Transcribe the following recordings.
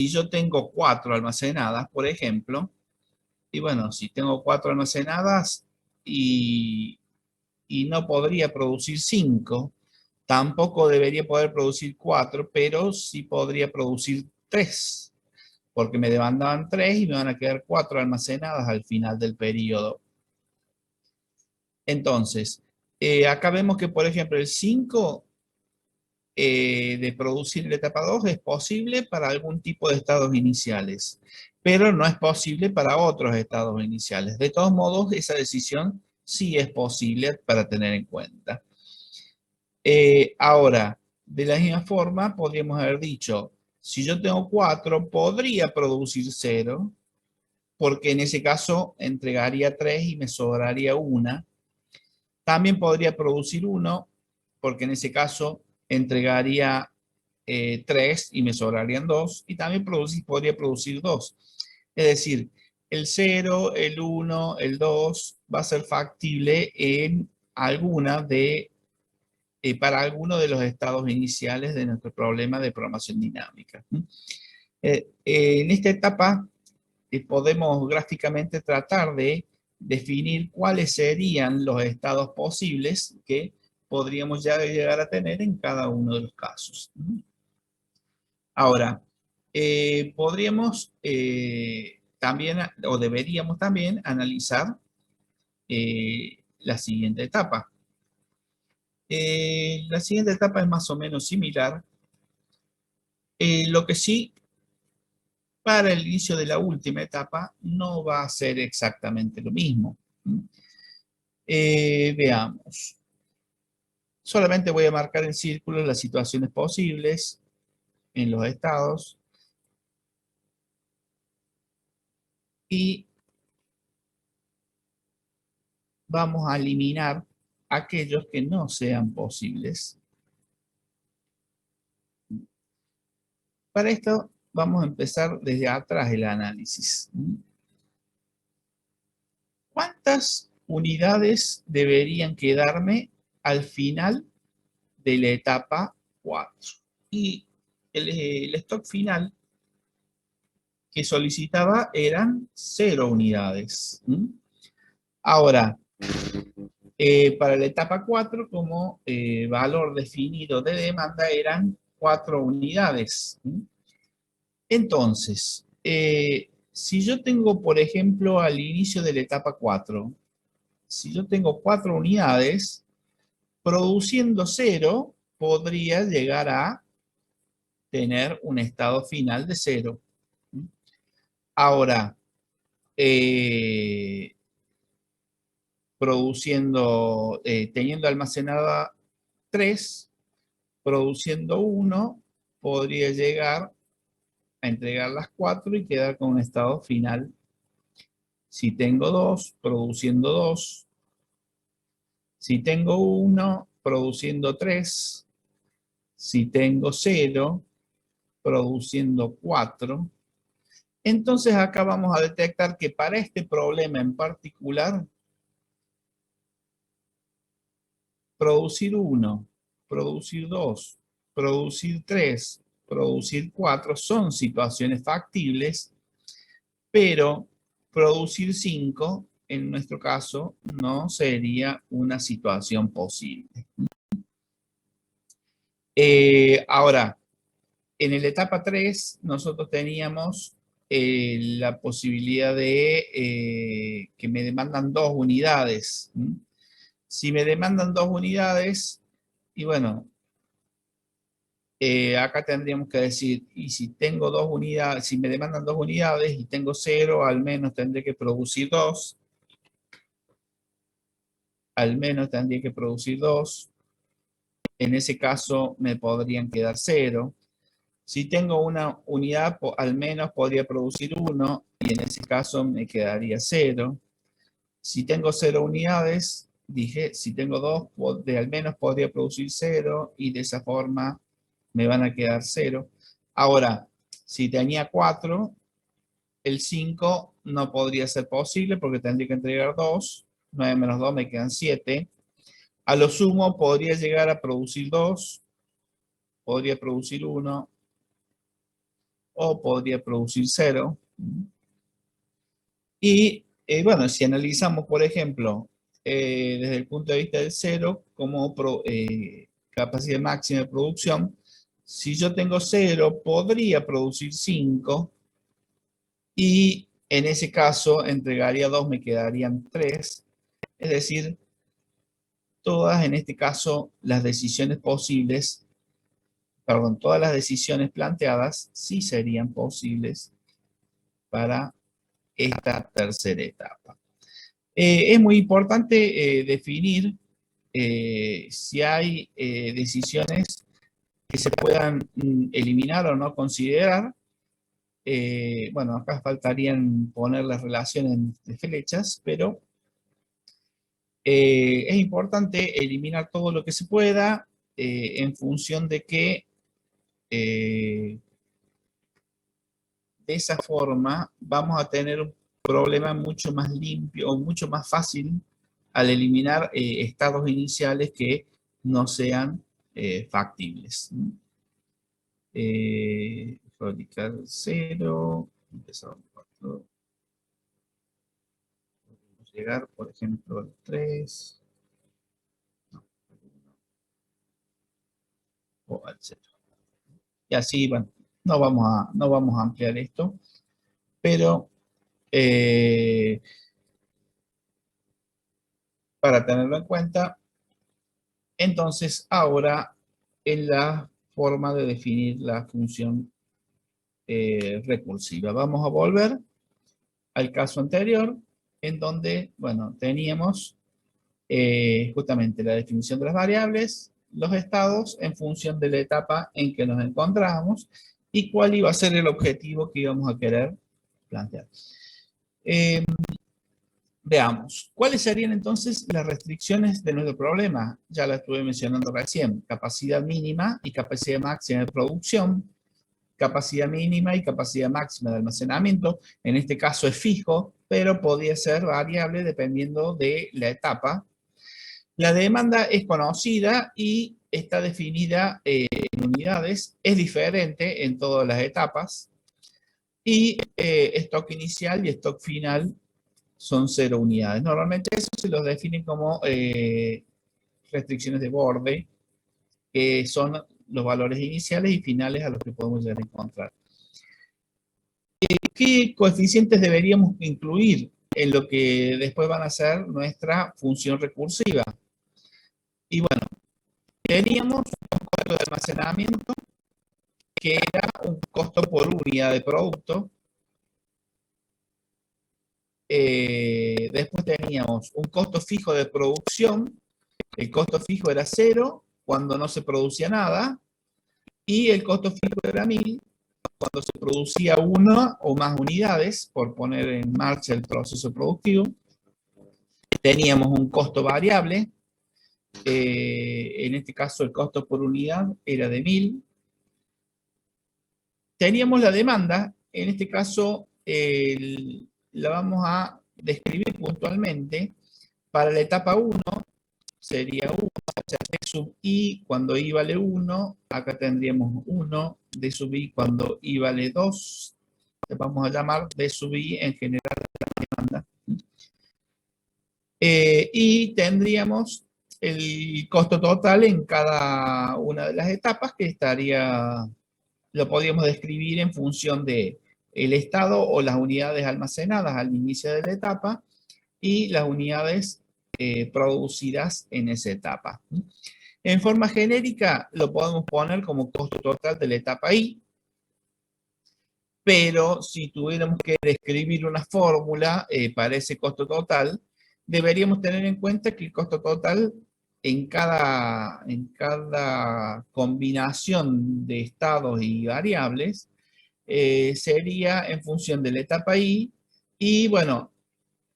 si yo tengo 4 almacenadas, por ejemplo, y bueno, si tengo 4 almacenadas y no podría producir 5, tampoco debería poder producir 4, pero sí podría producir 3, porque me demandaban 3 y me van a quedar 4 almacenadas al final del periodo. Entonces, acá vemos que, por ejemplo, el 5 de producir en la etapa 2 es posible para algún tipo de estados iniciales, pero no es posible para otros estados iniciales. De todos modos, esa decisión sí es posible para tener en cuenta. Ahora, de la misma forma, podríamos haber dicho, si yo tengo 4, podría producir 0, porque en ese caso entregaría 3 y me sobraría 1. También podría producir 1, porque en ese caso entregaría 3 y me sobrarían 2. Y también podría producir 2. Es decir, el 0, el 1, el 2 va a ser factible en alguna de para alguno de los estados iniciales de nuestro problema de programación dinámica. En esta etapa podemos gráficamente tratar de definir cuáles serían los estados posibles que podríamos ya llegar a tener en cada uno de los casos. Ahora, podríamos también, o deberíamos también, analizar la siguiente etapa. La siguiente etapa es más o menos similar. Lo que sí, para el inicio de la última etapa, no va a ser exactamente lo mismo. Veamos. Solamente voy a marcar en círculo las situaciones posibles en los estados. Y vamos a eliminar aquellos que no sean posibles. Para esto vamos a empezar desde atrás el análisis. ¿Cuántas unidades deberían quedarme al final de la etapa 4? Y el stock final que solicitaba eran 0 unidades. Ahora, para la etapa 4, como valor definido de demanda eran 4 unidades. Entonces, si yo tengo, por ejemplo, al inicio de la etapa 4, si yo tengo 4 unidades, produciendo 0, podría llegar a tener un estado final de 0. Ahora, teniendo almacenada 3, produciendo 1, podría llegar a entregar las 4 y quedar con un estado final. Si tengo 2, produciendo 2. Si tengo 1, produciendo 3. Si tengo 0, produciendo 4. Entonces acá vamos a detectar que para este problema en particular, producir 1, producir 2, producir 3, producir 4 son situaciones factibles, pero producir 5, en nuestro caso, no sería una situación posible. Ahora, en la etapa 3, nosotros teníamos la posibilidad de que me demandan 2 unidades. Si me demandan 2 unidades, y bueno, acá tendríamos que decir, y si tengo 2 unidades, si me demandan 2 unidades y tengo 0, al menos tendré que producir 2. Al menos tendría que producir 2. En ese caso me podrían quedar 0. Si tengo una unidad, al menos podría producir 1 y en ese caso me quedaría 0. Si tengo 0 unidades, dije, si tengo 2, al menos podría producir 0 y de esa forma me van a quedar 0. Ahora, si tenía 4, el 5 no podría ser posible porque tendría que entregar 2. 9 menos 2 me quedan 7. A lo sumo podría llegar a producir 2, podría producir 1, o podría producir 0. Y bueno, si analizamos, por ejemplo, desde el punto de vista del 0, como capacidad máxima de producción, si yo tengo 0, podría producir 5, y en ese caso entregaría 2, me quedarían 3. Es decir, todas en este caso las decisiones posibles, perdón, todas las decisiones planteadas sí serían posibles para esta tercera etapa. Es muy importante definir si hay decisiones que se puedan eliminar o no considerar. Bueno, acá faltarían poner las relaciones de flechas, pero es importante eliminar todo lo que se pueda en función de que de esa forma vamos a tener un problema mucho más limpio o mucho más fácil al eliminar estados iniciales que no sean factibles. Radical 0, empezamos 4, llegar, por ejemplo, al 3, no, o al 0. Y así, bueno, no vamos a ampliar esto, pero para tenerlo en cuenta, entonces ahora en la forma de definir la función recursiva. Vamos a volver al caso anterior, en donde, bueno, teníamos justamente la definición de las variables, los estados en función de la etapa en que nos encontramos y cuál iba a ser el objetivo que íbamos a querer plantear. Veamos, ¿cuáles serían entonces las restricciones de nuestro problema? Ya la estuve mencionando recién, capacidad mínima y capacidad máxima de producción, capacidad mínima y capacidad máxima de almacenamiento. En este caso es fijo, pero podría ser variable dependiendo de la etapa. La demanda es conocida y está definida en unidades, es diferente en todas las etapas, y stock inicial y stock final son 0 unidades. Normalmente eso se los define como restricciones de borde, que son los valores iniciales y finales a los que podemos llegar a encontrar. ¿Qué coeficientes deberíamos incluir en lo que después van a ser nuestra función recursiva? Y bueno, teníamos un costo de almacenamiento que era un costo por unidad de producto. Después teníamos un costo fijo de producción. El costo fijo era 0 cuando no se producía nada. Y el costo fijo era 1000 cuando se producía una o más unidades por poner en marcha el proceso productivo. Teníamos un costo variable. En este caso el costo por unidad era de 1000. Teníamos la demanda. En este caso la vamos a describir puntualmente. Para la etapa 1 sería 1, o sea, D sub I cuando I vale 1, acá tendríamos 1, D sub I cuando I vale 2, le vamos a llamar D sub I en general la demanda. Y tendríamos el costo total en cada una de las etapas, que lo podríamos describir en función de el estado o las unidades almacenadas al inicio de la etapa y las unidades producidas en esa etapa. En forma genérica lo podemos poner como costo total de la etapa I, pero si tuviéramos que describir una fórmula para ese costo total, deberíamos tener en cuenta que el costo total en cada combinación de estados y variables sería en función de la etapa I y, bueno,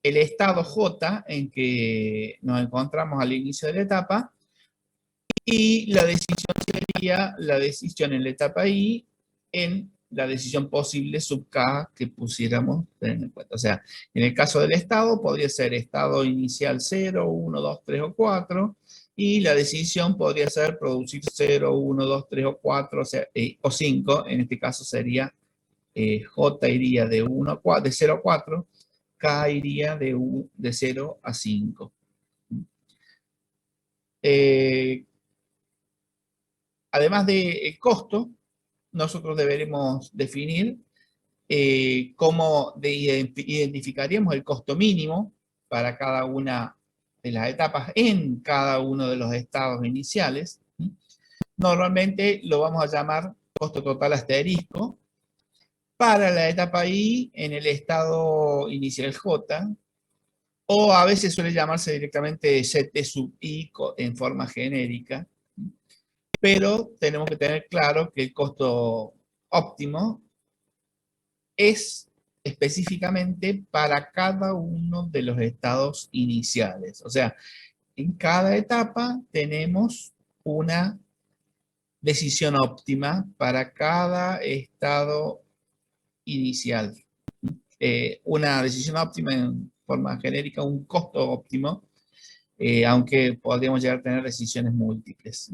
el estado J en que nos encontramos al inicio de la etapa, y la decisión sería la decisión en la etapa I en la decisión posible sub K que pusiéramos tener en cuenta. O sea, en el caso del estado podría ser estado inicial 0, 1, 2, 3 o 4, y la decisión podría ser producir 0, 1, 2, 3 o 4, o sea, o 5, en este caso sería J iría de 1 a 4, de 0 a 4, K iría de 0 a 5. Además del costo, nosotros deberemos definir cómo identificaríamos el costo mínimo para cada una de las etapas en cada uno de los estados iniciales. Normalmente lo vamos a llamar costo total asterisco. Para la etapa I en el estado inicial J, o a veces suele llamarse directamente CT sub I en forma genérica, pero tenemos que tener claro que el costo óptimo es específicamente para cada uno de los estados iniciales. O sea, en cada etapa tenemos una decisión óptima para cada estado inicial. Una decisión óptima en forma genérica, un costo óptimo, aunque podríamos llegar a tener decisiones múltiples.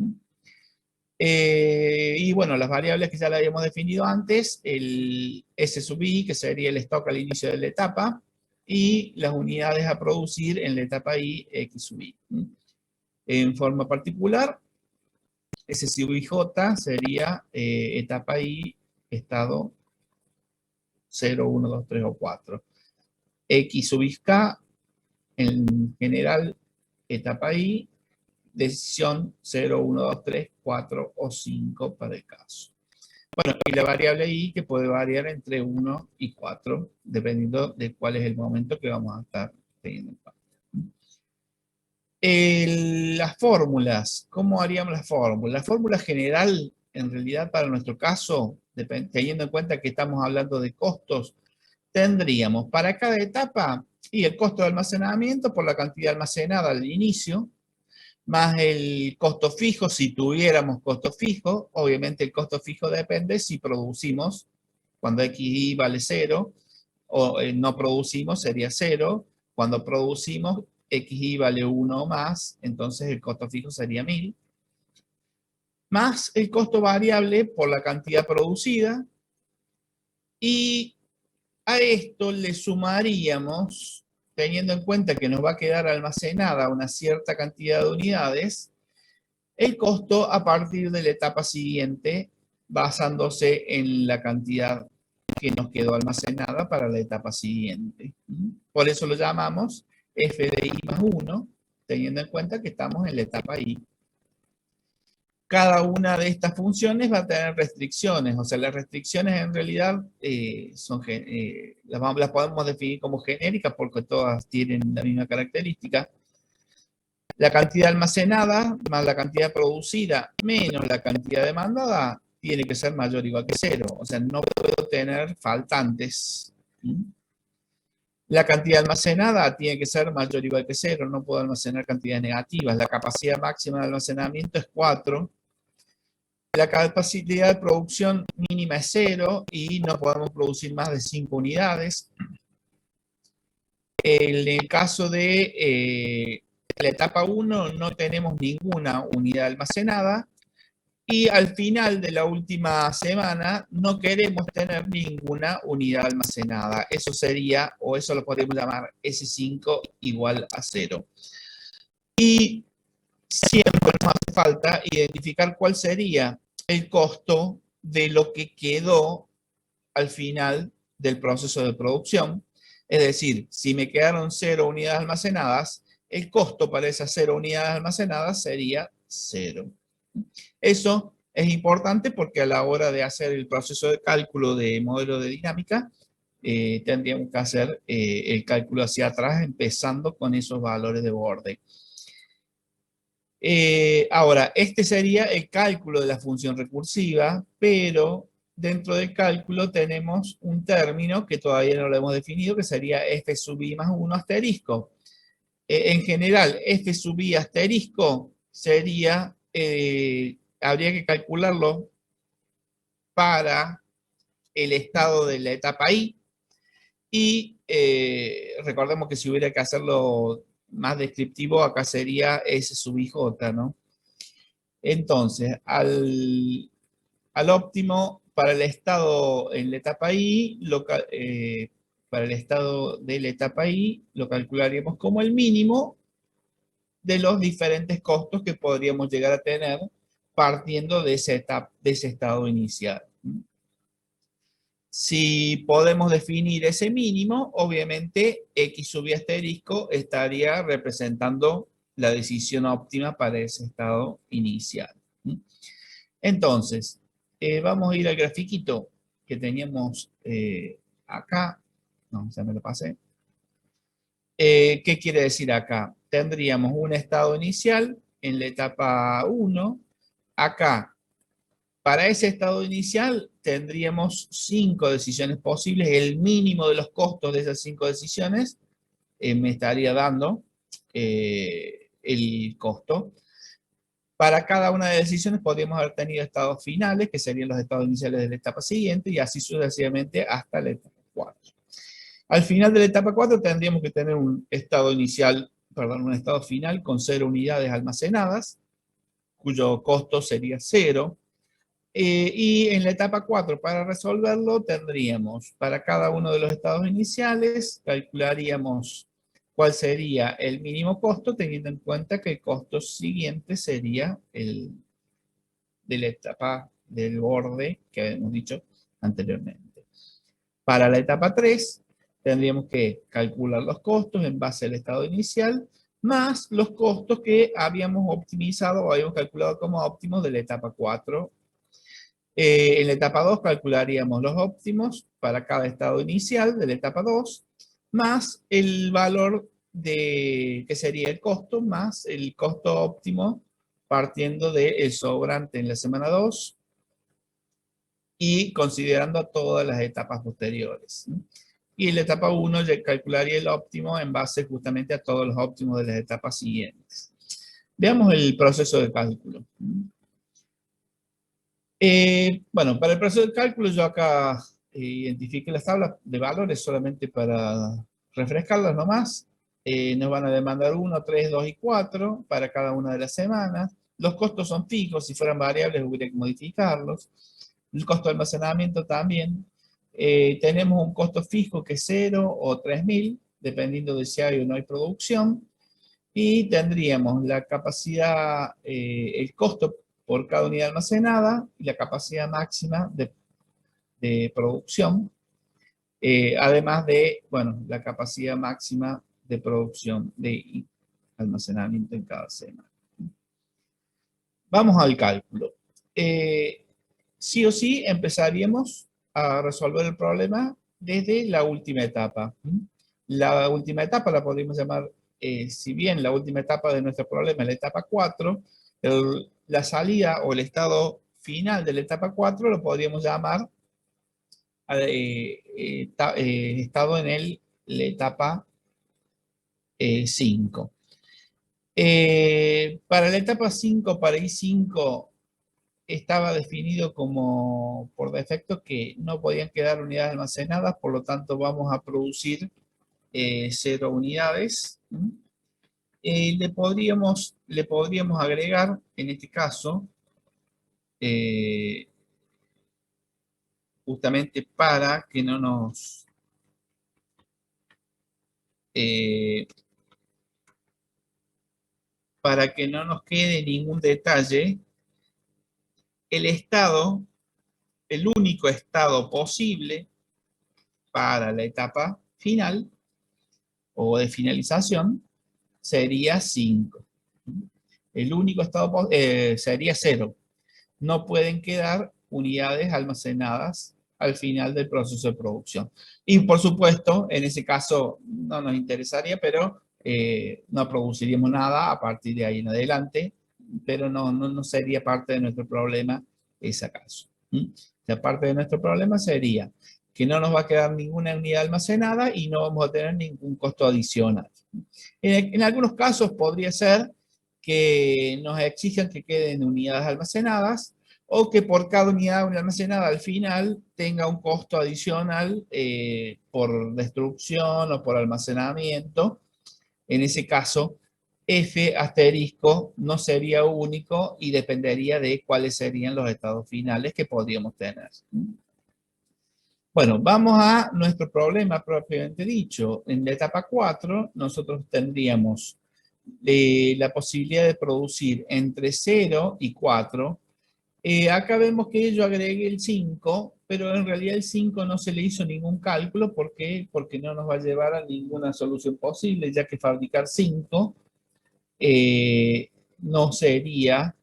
Y bueno, las variables que ya la habíamos definido antes, el S sub I, que sería el stock al inicio de la etapa, y las unidades a producir en la etapa I, X sub I. En forma particular, S sub IJ sería etapa I, estado 0, 1, 2, 3 o 4. X sub K, en general, etapa I, decisión 0, 1, 2, 3, 4 o 5 para el caso. Bueno, y la variable I que puede variar entre 1 y 4, dependiendo de cuál es el momento que vamos a estar teniendo en cuenta. Las fórmulas, ¿cómo haríamos las fórmulas? La fórmula general, en realidad, para nuestro caso, teniendo en cuenta que estamos hablando de costos, tendríamos para cada etapa y el costo de almacenamiento por la cantidad almacenada al inicio, más el costo fijo, si tuviéramos costo fijo. Obviamente el costo fijo depende si producimos, cuando XI vale 0, o no producimos sería 0, cuando producimos XI vale 1 o más, entonces el costo fijo sería 1000, más el costo variable por la cantidad producida, y a esto le sumaríamos, teniendo en cuenta que nos va a quedar almacenada una cierta cantidad de unidades, el costo a partir de la etapa siguiente, basándose en la cantidad que nos quedó almacenada para la etapa siguiente. Por eso lo llamamos f de i más 1, teniendo en cuenta que estamos en la etapa i. Cada una de estas funciones va a tener restricciones, o sea, las restricciones en realidad las podemos definir como genéricas porque todas tienen la misma característica. La cantidad almacenada más la cantidad producida menos la cantidad demandada tiene que ser mayor o igual que 0. O sea, no puedo tener faltantes. La cantidad almacenada tiene que ser mayor o igual que 0. No puedo almacenar cantidades negativas. La capacidad máxima de almacenamiento es 4. La capacidad de producción mínima es 0 y no podemos producir más de 5 unidades. En el caso de la etapa 1 no tenemos ninguna unidad almacenada y al final de la última semana no queremos tener ninguna unidad almacenada. Eso sería, o eso lo podemos llamar S5 igual a 0. Y siempre nos hace falta identificar cuál sería el costo de lo que quedó al final del proceso de producción. Es decir, si me quedaron 0 unidades almacenadas, el costo para esas 0 unidades almacenadas sería 0. Eso es importante porque a la hora de hacer el proceso de cálculo de modelo de dinámica, tendríamos que hacer el cálculo hacia atrás, empezando con esos valores de borde. Ahora, este sería el cálculo de la función recursiva, pero dentro del cálculo tenemos un término que todavía no lo hemos definido, que sería f sub i más 1 asterisco. En general, f sub i asterisco sería, habría que calcularlo para el estado de la etapa i, y recordemos que si hubiera que hacerlo más descriptivo, acá sería s sub ij, ¿no? Entonces, al óptimo para el estado en la etapa I, para el estado de la etapa I, lo calcularíamos como el mínimo de los diferentes costos que podríamos llegar a tener partiendo de de ese estado inicial. Si podemos definir ese mínimo, obviamente X sub i asterisco estaría representando la decisión óptima para ese estado inicial. Entonces, vamos a ir al grafiquito que teníamos acá. No, ya me lo pasé. ¿Qué quiere decir acá? Tendríamos un estado inicial en la etapa 1. Acá, para ese estado inicial, tendríamos 5 decisiones posibles. El mínimo de los costos de esas 5 decisiones me estaría dando el costo. Para cada una de las decisiones podríamos haber tenido estados finales, que serían los estados iniciales de la etapa siguiente, y así sucesivamente hasta la etapa 4. Al final de la etapa 4 tendríamos que tener un estado inicial, perdón, un estado final con 0 unidades almacenadas, cuyo costo sería 0. Y en la etapa 4, para resolverlo, tendríamos para cada uno de los estados iniciales, calcularíamos cuál sería el mínimo costo, teniendo en cuenta que el costo siguiente sería el de la etapa del borde que habíamos dicho anteriormente. Para la etapa 3, tendríamos que calcular los costos en base al estado inicial, más los costos que habíamos optimizado o habíamos calculado como óptimos de la etapa 4. En la etapa 2 calcularíamos los óptimos para cada estado inicial de la etapa 2, más el valor que sería el costo, más el costo óptimo partiendo del sobrante en la semana 2 y considerando todas las etapas posteriores. Y en la etapa 1 ya calcularía el óptimo en base justamente a todos los óptimos de las etapas siguientes. Veamos el proceso de cálculo. Bueno, para el proceso de cálculo yo acá identifiqué las tablas de valores solamente para refrescarlas nomás. Nos van a demandar 1, 3, 2 y 4 para cada una de las semanas. Los costos son fijos, si fueran variables hubiera que modificarlos. El costo de almacenamiento también. Tenemos un costo fijo que es 0 o 3.000, dependiendo de si hay o no hay producción. Y tendríamos la capacidad, el costo por cada unidad almacenada y la capacidad máxima de producción, además de, bueno, la capacidad máxima de producción de almacenamiento en cada semana. Vamos al cálculo. Sí o sí empezaríamos a resolver el problema desde la última etapa. La última etapa la podríamos llamar, si bien la última etapa de nuestro problema es la etapa 4, la salida o el estado final de la etapa 4 lo podríamos llamar estado en la etapa 5. Para la etapa 5, para I5, estaba definido como por defecto que no podían quedar unidades almacenadas, por lo tanto vamos a producir 0 unidades. Le podríamos agregar, en este caso, justamente para que no nos... para que no nos quede ningún detalle, el único estado posible para la etapa final o de finalización sería 5. El único estado sería 0. No pueden quedar unidades almacenadas al final del proceso de producción. Y por supuesto, en ese caso no nos interesaría, pero no produciríamos nada a partir de ahí en adelante, pero no sería parte de nuestro problema ese caso. La parte de nuestro problema sería que no nos va a quedar ninguna unidad almacenada y no vamos a tener ningún costo adicional. En algunos casos podría ser que nos exijan que queden unidades almacenadas o que por cada unidad almacenada al final tenga un costo adicional por destrucción o por almacenamiento. En ese caso, F asterisco no sería único y dependería de cuáles serían los estados finales que podríamos tener. Bueno, vamos a nuestro problema propiamente dicho. En la etapa 4, nosotros tendríamos la posibilidad de producir entre 0 y 4. Acá vemos que yo agregué el 5, pero en realidad el 5 no se le hizo ningún cálculo. ¿Por qué? Porque no nos va a llevar a ninguna solución posible, ya que fabricar 5 no sería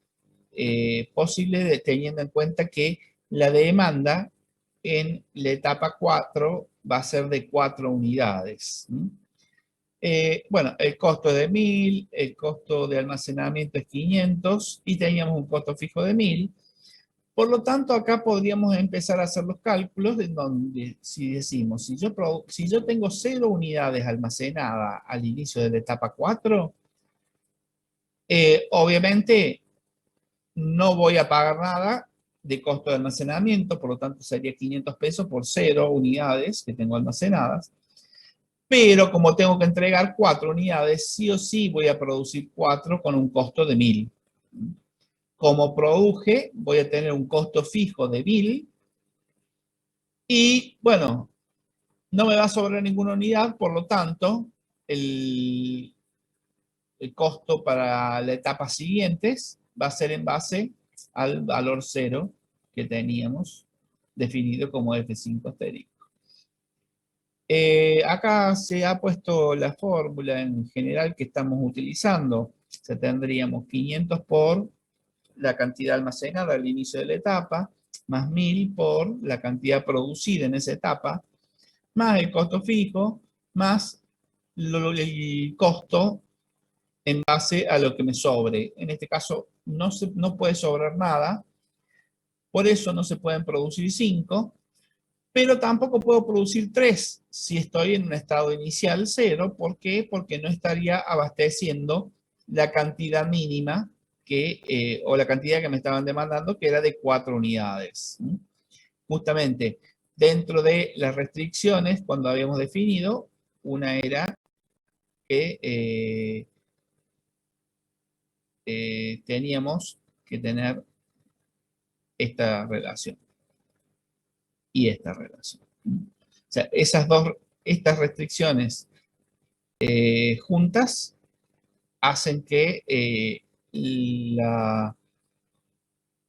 posible teniendo en cuenta que la demanda en la etapa 4 va a ser de 4 unidades. Bueno, el costo es de 1000, el costo de almacenamiento es 500 y teníamos un costo fijo de 1000. Por lo tanto, acá podríamos empezar a hacer los cálculos de donde, si decimos, si yo tengo 0 unidades almacenadas al inicio de la etapa 4, obviamente no voy a pagar nada de costo de almacenamiento, por lo tanto sería 500 pesos por 0 unidades que tengo almacenadas. Pero como tengo que entregar 4 unidades, sí o sí voy a producir 4 con un costo de 1000. Como produje, voy a tener un costo fijo de 1000. Y bueno, no me va a sobrar ninguna unidad, por lo tanto, el costo para la etapa siguientes va a ser en base al valor 0 que teníamos definido como F5 asterisco. Acá se ha puesto la fórmula en general que estamos utilizando. O sea, tendríamos 500 por la cantidad almacenada al inicio de la etapa, más 1000 por la cantidad producida en esa etapa, más el costo fijo, más el costo en base a lo que me sobre. En este caso no puede sobrar nada, por eso no se pueden producir 5, pero tampoco puedo producir 3 si estoy en un estado inicial 0. ¿Por qué? Porque no estaría abasteciendo la cantidad mínima o la cantidad que me estaban demandando, que era de 4 unidades. Justamente dentro de las restricciones, cuando habíamos definido, una era que teníamos que tener esta relación y esta relación. O sea, estas restricciones juntas hacen que la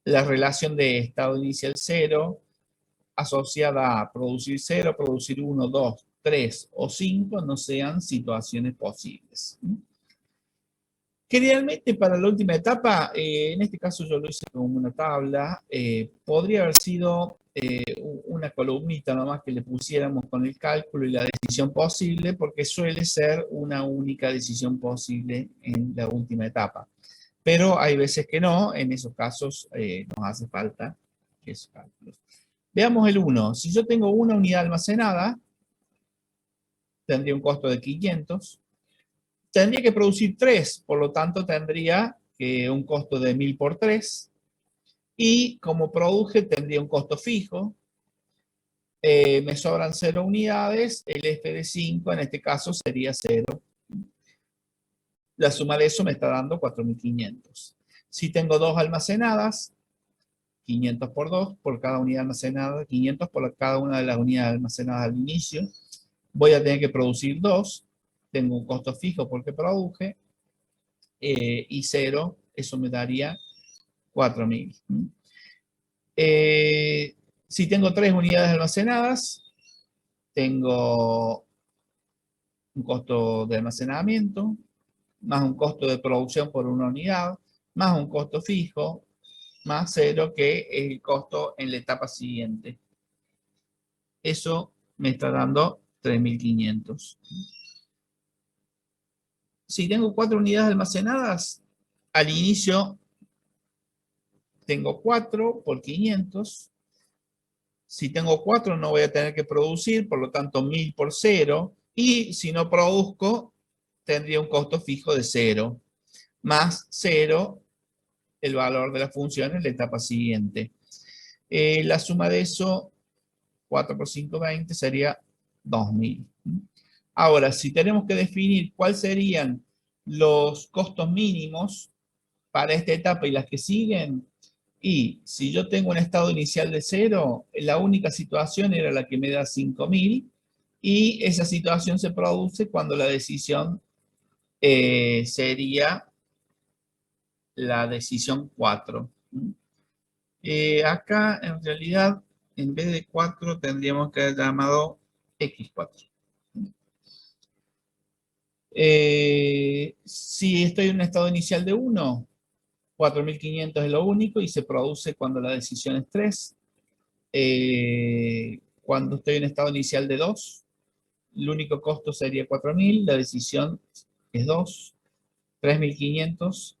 relación de estado inicial 0 asociada a producir 0, producir 1, 2, 3 o 5 no sean situaciones posibles. Que realmente para la última etapa, en este caso yo lo hice como una tabla, podría haber sido una columnita nomás que le pusiéramos con el cálculo y la decisión posible, porque suele ser una única decisión posible en la última etapa. Pero hay veces que no, en esos casos nos hace falta esos cálculos. Veamos el 1. Si yo tengo una unidad almacenada, tendría un costo de 500. Tendría que producir 3, por lo tanto tendría un costo de 1000 por 3. Y como produje, tendría un costo fijo. Me sobran 0 unidades, el F de 5 en este caso sería 0. La suma de eso me está dando 4500. Si tengo 2 almacenadas, 500 por 2, por cada unidad almacenada, 500 por cada una de las unidades almacenadas al inicio. Voy a tener que producir 2, tengo un costo fijo porque produje, y 0, eso me daría 4000. Si tengo 3 unidades almacenadas, tengo un costo de almacenamiento, más un costo de producción por una unidad, más un costo fijo, más 0, que es el costo en la etapa siguiente. Eso me está dando 3500. Si tengo 4 unidades almacenadas, al inicio tengo 4 por 500. Si tengo 4 no voy a tener que producir, por lo tanto 1000 por 0. Y si no produzco, tendría un costo fijo de 0. Más 0, el valor de la función en la etapa siguiente. La suma de eso, 4 por 5, 20, sería 2000. Ahora, si tenemos que definir cuáles serían los costos mínimos para esta etapa y las que siguen. Y si yo tengo un estado inicial de 0, la única situación era la que me da 5.000 y esa situación se produce cuando la decisión sería la decisión 4. Acá en realidad en vez de 4 tendríamos que haber llamado X4. Si estoy en un estado inicial de 1, 4.500 es lo único y se produce cuando la decisión es 3. Cuando estoy en estado inicial de 2, el único costo sería 4.000, la decisión es 2, 3.500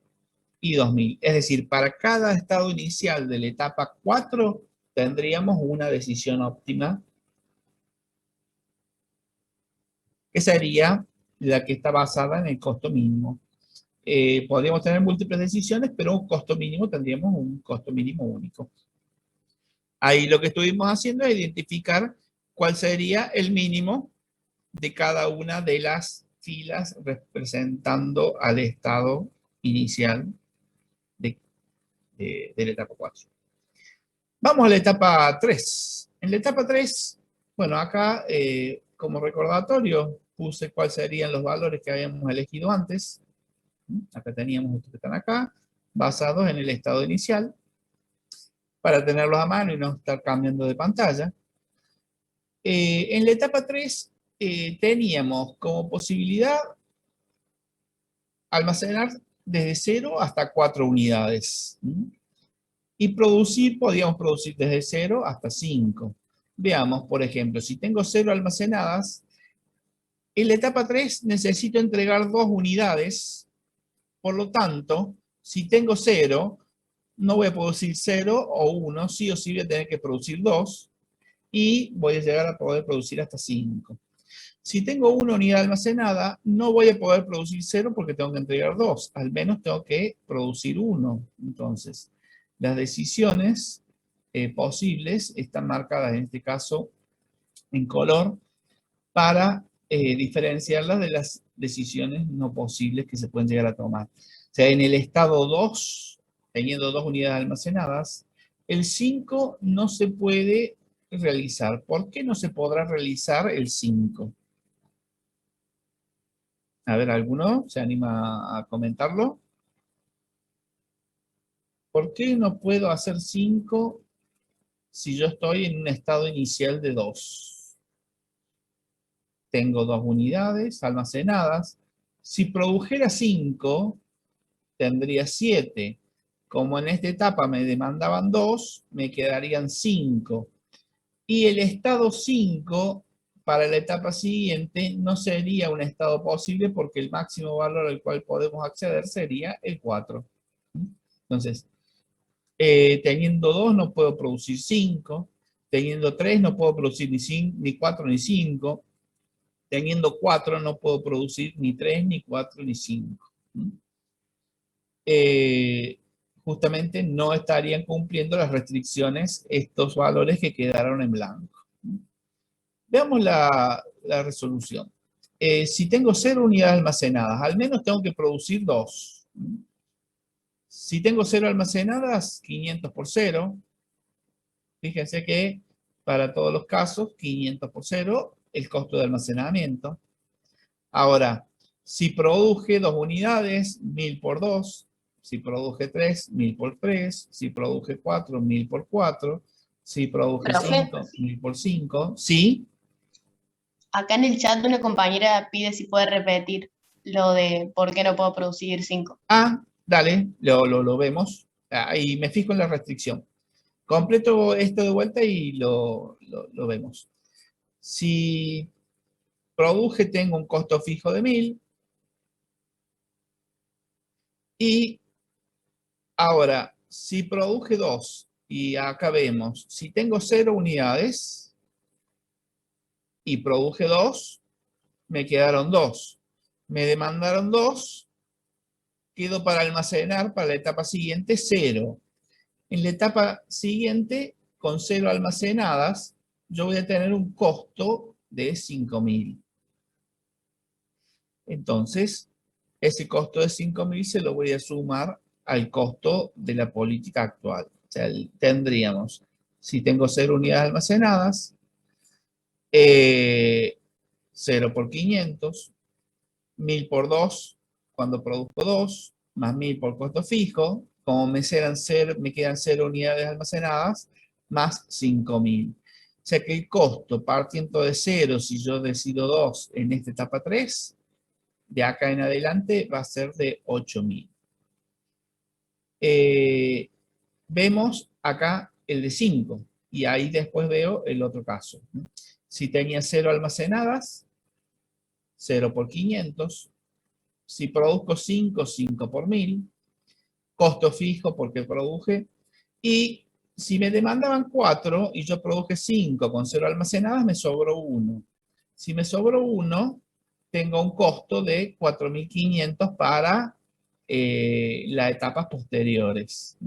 y 2.000. Es decir, para cada estado inicial de la etapa 4 tendríamos una decisión óptima que sería la que está basada en el costo mínimo. Podríamos tener múltiples decisiones, pero un costo mínimo tendríamos un costo mínimo único. Ahí lo que estuvimos haciendo es identificar cuál sería el mínimo de cada una de las filas representando al estado inicial de la etapa 4. Vamos a la etapa 3. En la etapa 3, bueno, acá como recordatorio puse cuáles serían los valores que habíamos elegido antes. Acá teníamos estos que están acá, basados en el estado inicial, para tenerlos a mano y no estar cambiando de pantalla. En la etapa 3 teníamos como posibilidad almacenar desde 0 hasta 4 unidades. Y podíamos producir desde 0 hasta 5. Veamos, por ejemplo, si tengo 0 almacenadas, en la etapa 3 necesito entregar 2 unidades. Por lo tanto, si tengo 0, no voy a producir 0 o 1, sí o sí voy a tener que producir 2 y voy a llegar a poder producir hasta 5. Si tengo una unidad almacenada, no voy a poder producir 0 porque tengo que entregar 2. Al menos tengo que producir 1. Entonces, las decisiones posibles están marcadas en este caso en color para diferenciarlas de las decisiones no posibles que se pueden llegar a tomar. O sea, en el estado 2, teniendo 2 unidades almacenadas, el 5 no se puede realizar. ¿Por qué no se podrá realizar el 5? A ver, ¿alguno se anima a comentarlo? ¿Por qué no puedo hacer 5 si yo estoy en un estado inicial de 2? Tengo 2 unidades almacenadas. Si produjera 5, tendría 7. Como en esta etapa me demandaban 2, me quedarían 5. Y el estado 5 para la etapa siguiente no sería un estado posible porque el máximo valor al cual podemos acceder sería el 4. Entonces, teniendo 2 no puedo producir 5. Teniendo 3 no puedo producir ni 4 ni 5. Teniendo 4 no puedo producir ni 3, ni 4, ni 5. Justamente no estarían cumpliendo las restricciones estos valores que quedaron en blanco. Veamos la resolución. Si tengo 0 unidades almacenadas, al menos tengo que producir 2. Si tengo 0 almacenadas, 500 por 0. Fíjense que para todos los casos, 500 por 0, el costo de almacenamiento. Ahora, si produje 2 unidades, 1000 por 2. Si produje 3, 1000 por 3. Si produje 4, 1000 por 4. Si produje Profe, 5, 1000 por 5. ¿Sí? acá en el chat una compañera pide si puede repetir lo de por qué no puedo producir 5. Ah, dale, lo vemos. Ahí me fijo en la restricción. Completo esto de vuelta y lo vemos. Si produje, tengo un costo fijo de 1000. Y ahora, si produje 2, y acá vemos, si tengo 0 unidades y produje 2, me quedaron 2. Me demandaron 2, quedo para almacenar para la etapa siguiente 0. En la etapa siguiente, con 0 almacenadas, yo voy a tener un costo de 5.000. Entonces, ese costo de 5.000 se lo voy a sumar al costo de la política actual. O sea, tendríamos, si tengo 0 unidades almacenadas, 0 por 500, 1.000 por 2, cuando produzco 2, más 1.000 por costo fijo, como me quedan 0 unidades almacenadas, más 5.000. O sea que el costo partiendo de 0, si yo decido 2 en esta etapa 3, de acá en adelante va a ser de 8.000. Vemos acá el de 5 y ahí después veo el otro caso. Si tenía 0 almacenadas, 0 por 500. Si produzco 5, 5 por 1.000. Costo fijo porque produje. Y si me demandaban 4 y yo produje 5 con 0 almacenadas, me sobró 1. Si me sobró 1, tengo un costo de 4.500 para las etapas posteriores.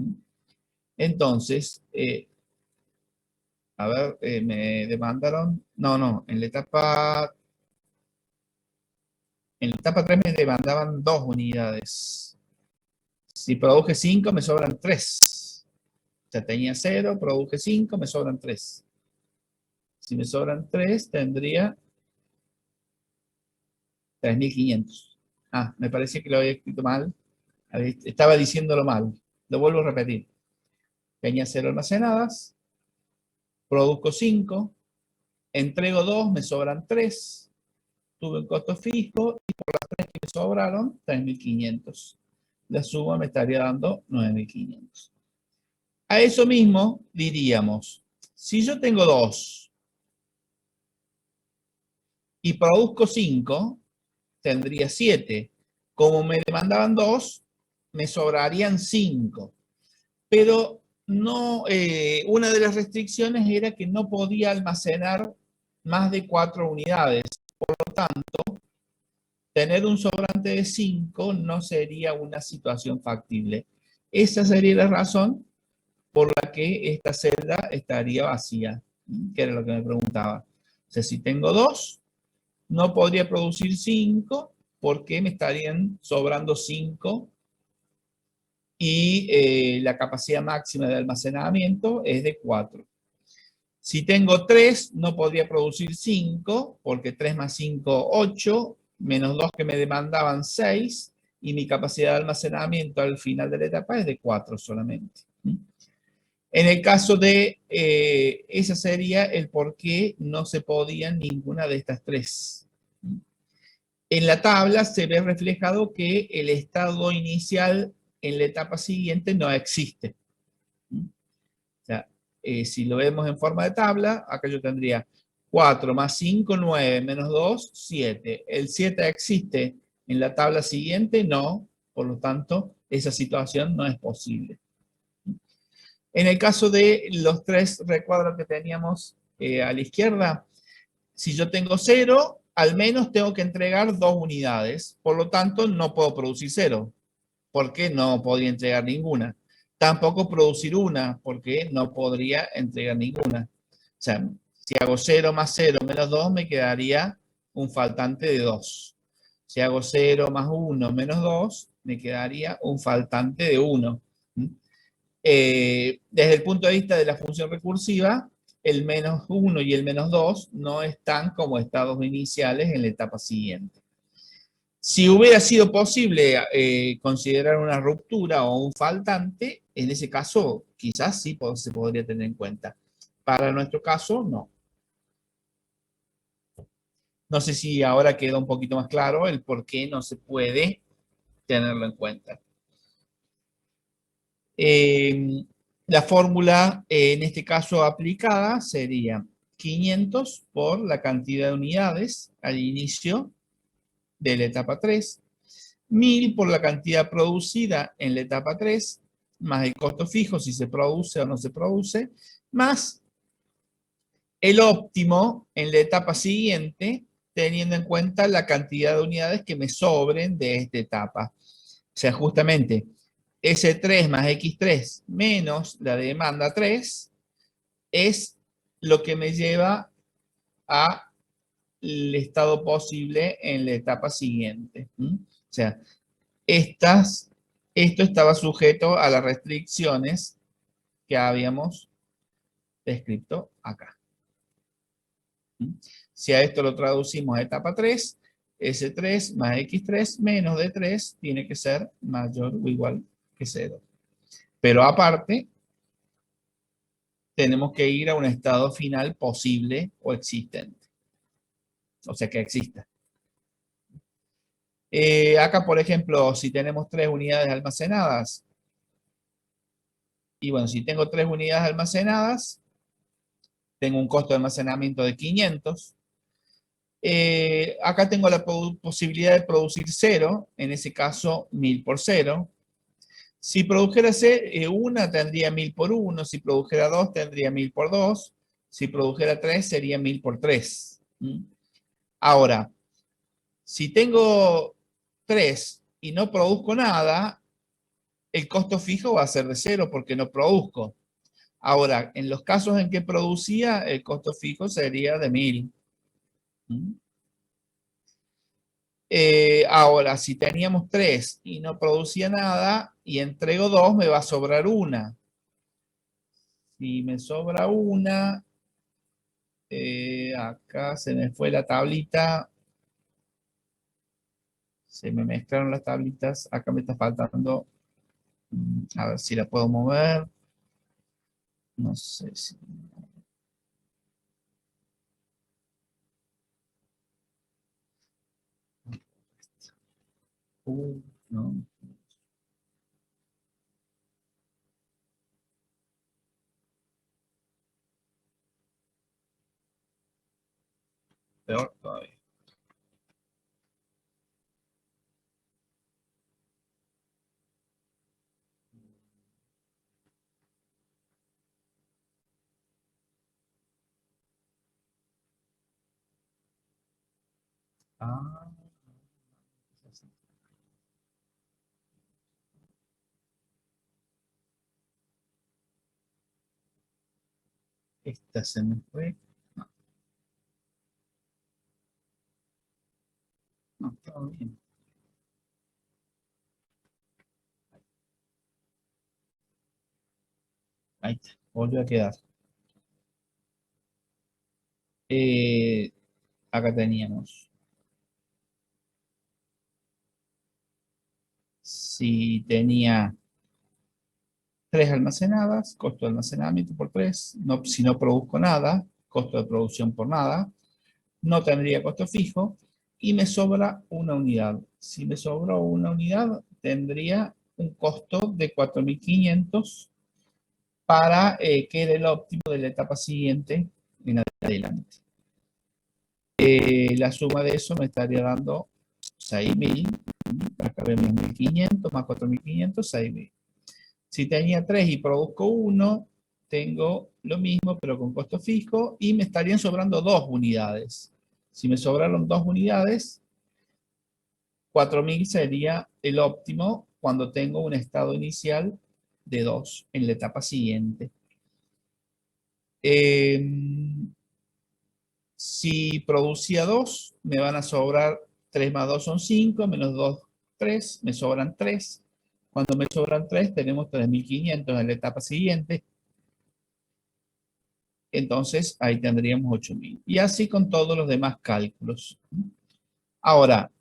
Entonces, a ver, me demandaron, no, en la etapa 3 me demandaban 2 unidades. Si produje 5, me sobran 3. O sea, tenía 0, produje 5, me sobran 3. Si me sobran 3, tendría 3.500. Ah, me parecía que lo había escrito mal. Estaba diciéndolo mal. Lo vuelvo a repetir. Tenía 0 almacenadas, produzco 5, entrego 2, me sobran 3, tuve un costo fijo y por las 3 que me sobraron, 3.500. La suma me estaría dando 9.500. A eso mismo diríamos, si yo tengo 2 y produzco 5, tendría 7. Como me demandaban 2, me sobrarían 5. Pero no, una de las restricciones era que no podía almacenar más de 4 unidades. Por lo tanto, tener un sobrante de 5 no sería una situación factible. Esa sería la razón por la que esta celda estaría vacía, que era lo que me preguntaba. O sea, si tengo 2, no podría producir 5 porque me estarían sobrando 5 y la capacidad máxima de almacenamiento es de 4. Si tengo 3, no podría producir 5 porque 3 más 5, 8, menos 2 que me demandaban 6 y mi capacidad de almacenamiento al final de la etapa es de 4 solamente. En el caso de, ese sería el por qué no se podía ninguna de estas 3. En la tabla se ve reflejado que el estado inicial en la etapa siguiente no existe. O sea, si lo vemos en forma de tabla, acá yo tendría 4 más 5, 9, menos 2, 7. ¿El 7 existe en la tabla siguiente? No. Por lo tanto, esa situación no es posible. En el caso de los 3 recuadros que teníamos a la izquierda, si yo tengo 0, al menos tengo que entregar 2 unidades. Por lo tanto, no puedo producir 0, porque no podría entregar ninguna. Tampoco producir una, porque no podría entregar ninguna. O sea, si hago 0 más 0 menos 2, me quedaría un faltante de 2. Si hago 0 más 1 menos 2, me quedaría un faltante de 1. Desde el punto de vista de la función recursiva, el menos 1 y el menos 2 no están como estados iniciales en la etapa siguiente. Si hubiera sido posible considerar una ruptura o un faltante, en ese caso quizás sí se podría tener en cuenta. Para nuestro caso, no. No sé si ahora queda un poquito más claro el por qué no se puede tenerlo en cuenta. La fórmula, en este caso aplicada, sería 500 por la cantidad de unidades al inicio de la etapa 3, 1.000 por la cantidad producida en la etapa 3, más el costo fijo, si se produce o no se produce, más el óptimo en la etapa siguiente, teniendo en cuenta la cantidad de unidades que me sobren de esta etapa. O sea, justamente S3 más X3 menos la demanda 3 es lo que me lleva al estado posible en la etapa siguiente. O sea, esto estaba sujeto a las restricciones que habíamos descrito acá. Si a esto lo traducimos a etapa 3, S3 más X3 menos D3 tiene que ser mayor o igual que 0. Pero aparte, tenemos que ir a un estado final posible o existente. O sea, que exista. Acá, por ejemplo, si tenemos 3 unidades almacenadas, y bueno, si tengo 3 unidades almacenadas, tengo un costo de almacenamiento de 500. Acá tengo la posibilidad de producir 0, en ese caso 1000 por 0. Si produjera una, tendría 1000 por 1. Si produjera 2, tendría 1000 por 2. Si produjera 3, sería 1000 por 3. Ahora, si tengo 3 y no produzco nada, el costo fijo va a ser de 0 porque no produzco. Ahora, en los casos en que producía, el costo fijo sería de 1000. Ahora, si teníamos 3 y no producía nada y entrego 2, me va a sobrar una. Si me sobra una, acá se me fue la tablita. Se me mezclaron las tablitas. Acá me está faltando. A ver si la puedo mover. No sé si... no. Peor todavía. Ah, esta se me fue. No, no, todo bien. Ahí está, volvió a quedar. Acá teníamos. Si tenía 3 almacenadas, costo de almacenamiento por 3. No, si no produzco nada, costo de producción por nada. No tendría costo fijo. Y me sobra una unidad. Si me sobró una unidad, tendría un costo de 4500 para que era el óptimo de la etapa siguiente en adelante. La suma de eso me estaría dando 6000. Acá vemos 1500 más 4500, 6000. Si tenía 3 y produzco 1, tengo lo mismo pero con costo fijo y me estarían sobrando 2 unidades. Si me sobraron 2 unidades, 4000 sería el óptimo cuando tengo un estado inicial de 2 en la etapa siguiente. Si producía 2, me van a sobrar 3 más 2 son 5, menos 2, 3, me sobran 3. Cuando me sobran 3, tenemos 3500 en la etapa siguiente. Entonces, ahí tendríamos 8000. Y así con todos los demás cálculos. Ahora,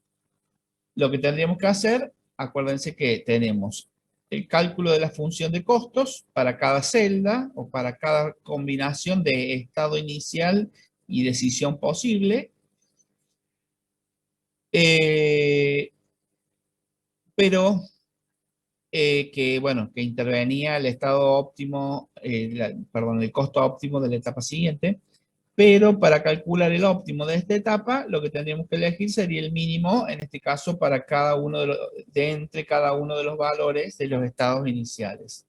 lo que tendríamos que hacer, acuérdense que tenemos el cálculo de la función de costos para cada celda o para cada combinación de estado inicial y decisión posible. Pero que intervenía el estado óptimo, perdón, el costo óptimo de la etapa siguiente. Pero para calcular el óptimo de esta etapa, lo que tendríamos que elegir sería el mínimo, en este caso, para cada uno de entre cada uno de los valores de los estados iniciales.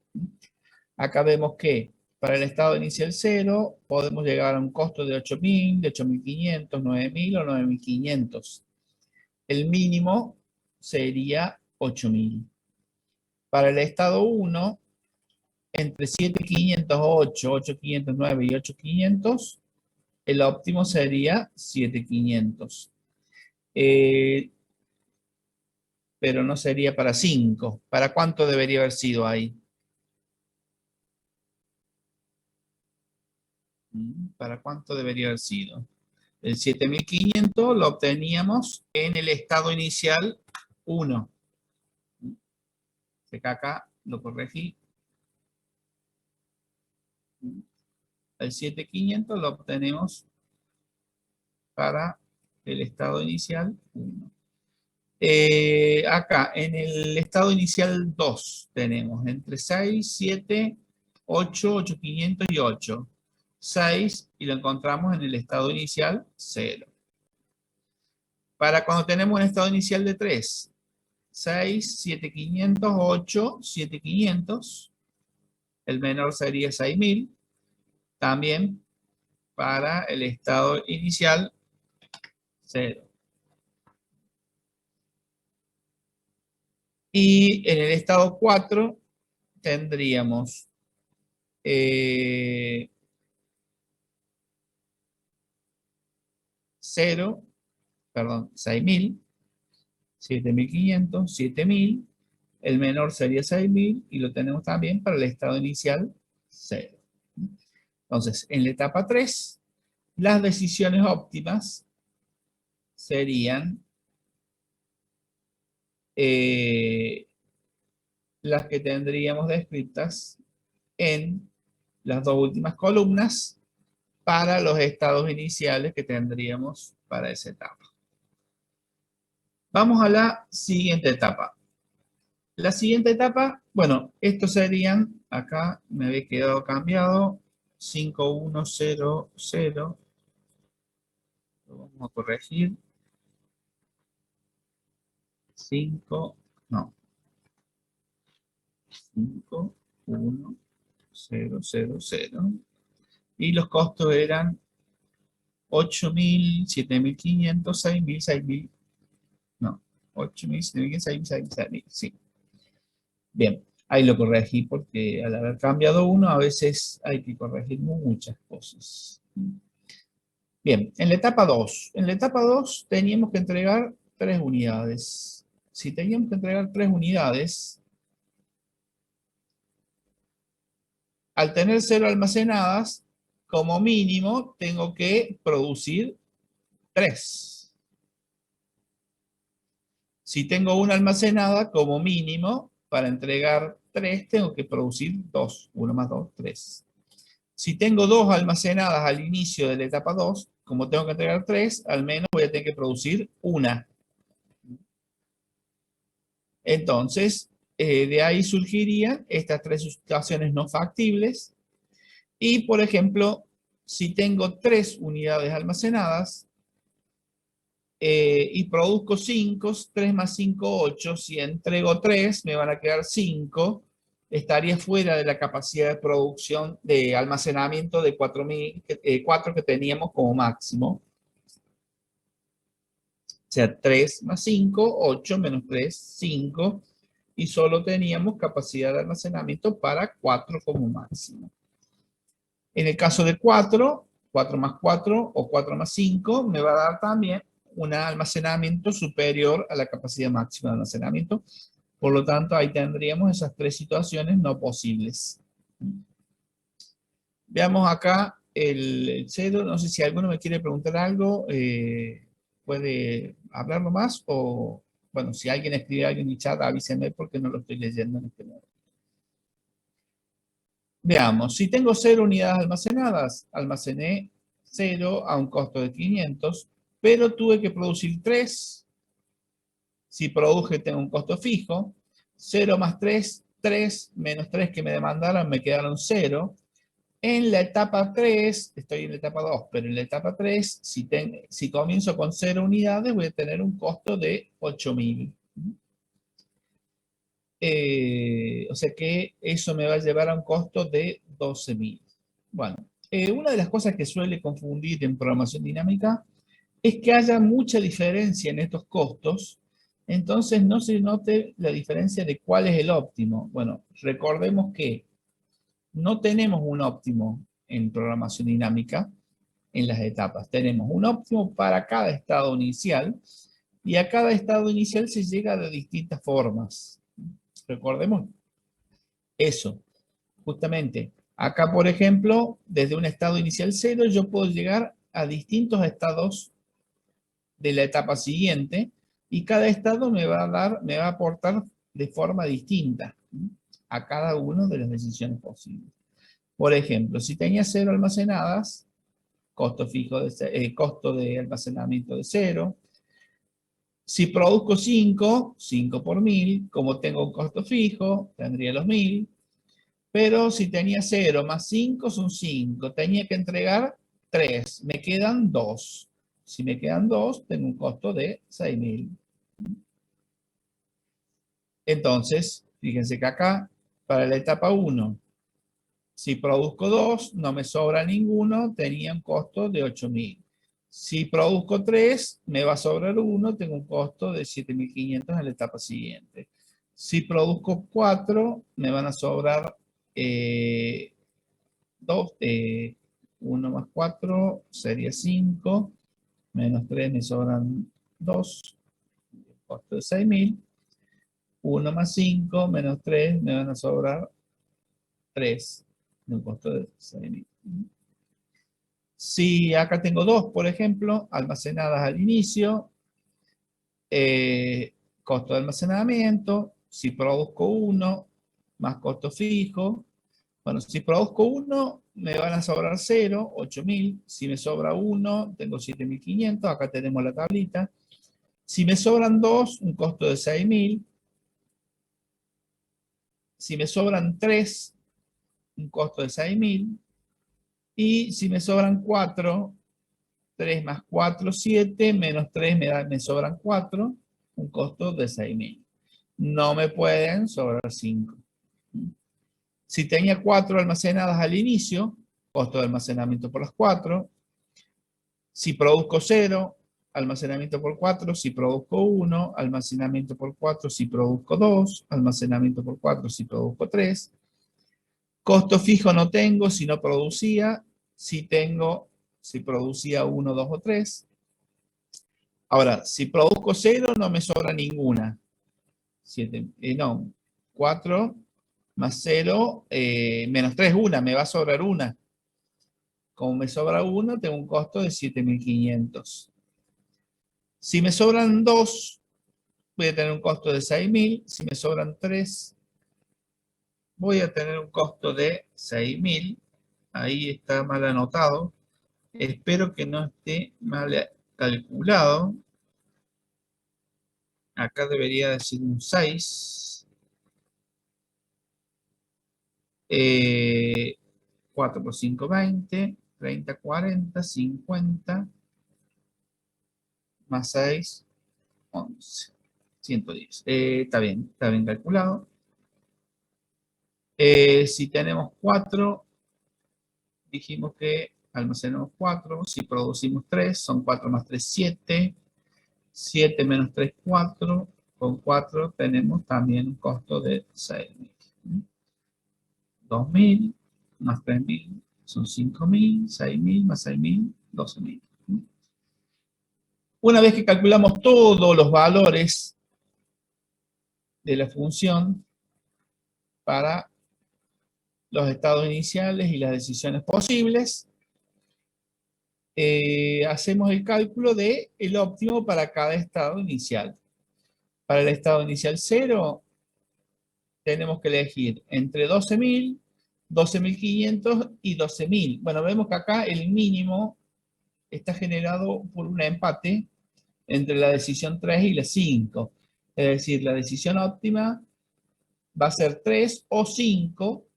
Acá vemos que para el estado inicial 0 podemos llegar a un costo de 8000, de 8500, 9000 o 9500. El mínimo sería 8000. Para el estado 1, entre 7508, 8509 y 8500, el óptimo sería 7500. pero no sería para 5. ¿Para cuánto debería haber sido ahí? ¿Para cuánto debería haber sido? El 7500 lo obteníamos en el estado inicial 1. Acá lo corregí. El 7500 lo obtenemos para el estado inicial 1. Acá, en el estado inicial 2, tenemos entre 6, 7, 8, 8500 y 8. 6, y lo encontramos en el estado inicial 0. Para cuando tenemos un estado inicial de 3, 6, 7500, 8, 7500. El menor sería 6000. También para el estado inicial 0. Y en el estado 4 tendríamos 0, perdón, 6000, 7500, 7000. El menor sería 6000 y lo tenemos también para el estado inicial 0. Entonces, en la etapa 3, las decisiones óptimas serían las que tendríamos descritas en las dos últimas columnas para los estados iniciales que tendríamos para esa etapa. Vamos a la siguiente etapa. La siguiente etapa, bueno, estos serían, acá me había quedado cambiado, 5100, lo vamos a corregir, 51000, y los costos eran 8000, 7500, 6000, 6000, no, 8000, 7000, 6000, 6000, sí. Bien, ahí lo corregí porque al haber cambiado uno, a veces hay que corregir muchas cosas. Bien, en la etapa 2. En la etapa 2 teníamos que entregar 3 unidades. Si teníamos que entregar 3 unidades, al tener 0 almacenadas, como mínimo tengo que producir 3. Si tengo una almacenada, como mínimo, para entregar 3, tengo que producir 2. 1 más 2, 3. Si tengo 2 almacenadas al inicio de la etapa 2, como tengo que entregar 3, al menos voy a tener que producir 1. Entonces, de ahí surgirían estas 3 situaciones no factibles. Y, por ejemplo, si tengo 3 unidades almacenadas y produzco 5, 3 más 5, 8. Si entrego 3, me van a quedar 5. Estaría fuera de la capacidad de producción de almacenamiento de 4 que teníamos como máximo. O sea, 3 más 5, 8 menos 3, 5. Y solo teníamos capacidad de almacenamiento para 4 como máximo. En el caso de 4, 4 más 4 o 4 más 5 me va a dar también un almacenamiento superior a la capacidad máxima de almacenamiento. Por lo tanto, ahí tendríamos esas 3 situaciones no posibles. Veamos acá el CEDO. No sé si alguno me quiere preguntar algo. Puede hablarlo más o, bueno, si alguien escribe algo en el chat, avísenme porque no lo estoy leyendo en este momento. Veamos, si tengo 0 unidades almacenadas, almacené 0 a un costo de 500, pero tuve que producir 3. Si produje, tengo un costo fijo. 0 más 3, 3 menos 3 que me demandaron, me quedaron 0. En la etapa 3, estoy en la etapa 2, pero en la etapa 3, si comienzo con 0 unidades, voy a tener un costo de 8000. O sea que eso me va a llevar a un costo de 12000. Bueno, una de las cosas que suele confundir en programación dinámica es que haya mucha diferencia en estos costos, entonces no se note la diferencia de cuál es el óptimo. Bueno, recordemos que no tenemos un óptimo en programación dinámica en las etapas. Tenemos un óptimo para cada estado inicial, Y a cada estado inicial se llega de distintas formas. Recordemos eso, justamente. Acá, por ejemplo, desde un estado inicial 0, yo puedo llegar a distintos estados de la etapa siguiente y cada estado me va a aportar de forma distinta a cada una de las decisiones posibles. Por ejemplo, si tenía 0 almacenadas, costo fijo costo de almacenamiento de 0. Si produzco 5, 5 por 1000, como tengo un costo fijo, tendría los 1000. Pero si tenía 0 más 5 son 5. Tenía que entregar 3. Me quedan 2. Si me quedan 2, tengo un costo de 6000. Entonces, fíjense que acá, para la etapa 1, si produzco 2, no me sobra ninguno, tenía un costo de 8000. Si produzco 3, me va a sobrar 1, tengo un costo de 7500 en la etapa siguiente. Si produzco 4, me van a sobrar 2, 1 más 4 sería 5, menos 3 me sobran 2, costo de 6000. 1 más 5 menos 3 me van a sobrar 3, un costo de 6000. Si acá tengo 2, por ejemplo, almacenadas al inicio, costo de almacenamiento, si produzco 1, más costo fijo. Bueno, si produzco 1, me van a sobrar 0, 8000. Si me sobra 1, tengo 7500. Acá tenemos la tablita. Si me sobran 2, un costo de 6000. Si me sobran 3, un costo de 6000. Y si me sobran 4, 3 más 4, 7, menos 3 me sobran 4, un costo de 6000. No me pueden sobrar 5. Si tenía 4 almacenadas al inicio, costo de almacenamiento por las 4. Si produzco 0, almacenamiento por 4. Si produzco 1, almacenamiento por 4. Si produzco 2, almacenamiento por 4. Si produzco 3. Costo fijo no tengo si no producía. Si tengo, si producía 1, 2 o 3. Ahora, si produzco 0, no me sobra ninguna. 4 más 0, menos 3, 1. Me va a sobrar 1. Como me sobra 1, tengo un costo de 7500. Si me sobran 2, voy a tener un costo de 6000. Si me sobran 3, voy a tener un costo de 6000. Ahí está mal anotado. Espero que no esté mal calculado. Acá debería decir un 6. 4 por 5, 20. 30, 40, 50. Más 6, 11. 110. Está bien calculado. Si tenemos 4, dijimos que almacenamos 4. Si producimos 3, son 4 más 3, 7. 7 menos 3, 4. Con 4 tenemos también un costo de 6000. 2000 más 3000 son 5000. 6000 más 6000, 12000. Una vez que calculamos todos los valores de la función para los estados iniciales y las decisiones posibles, hacemos el cálculo del óptimo para cada estado inicial. Para el estado inicial 0, tenemos que elegir entre 12.000, 12.500 y 12.000. Bueno, vemos que acá el mínimo está generado por un empate entre la decisión 3 y la 5. Es decir, la decisión óptima va a ser 3 o 5,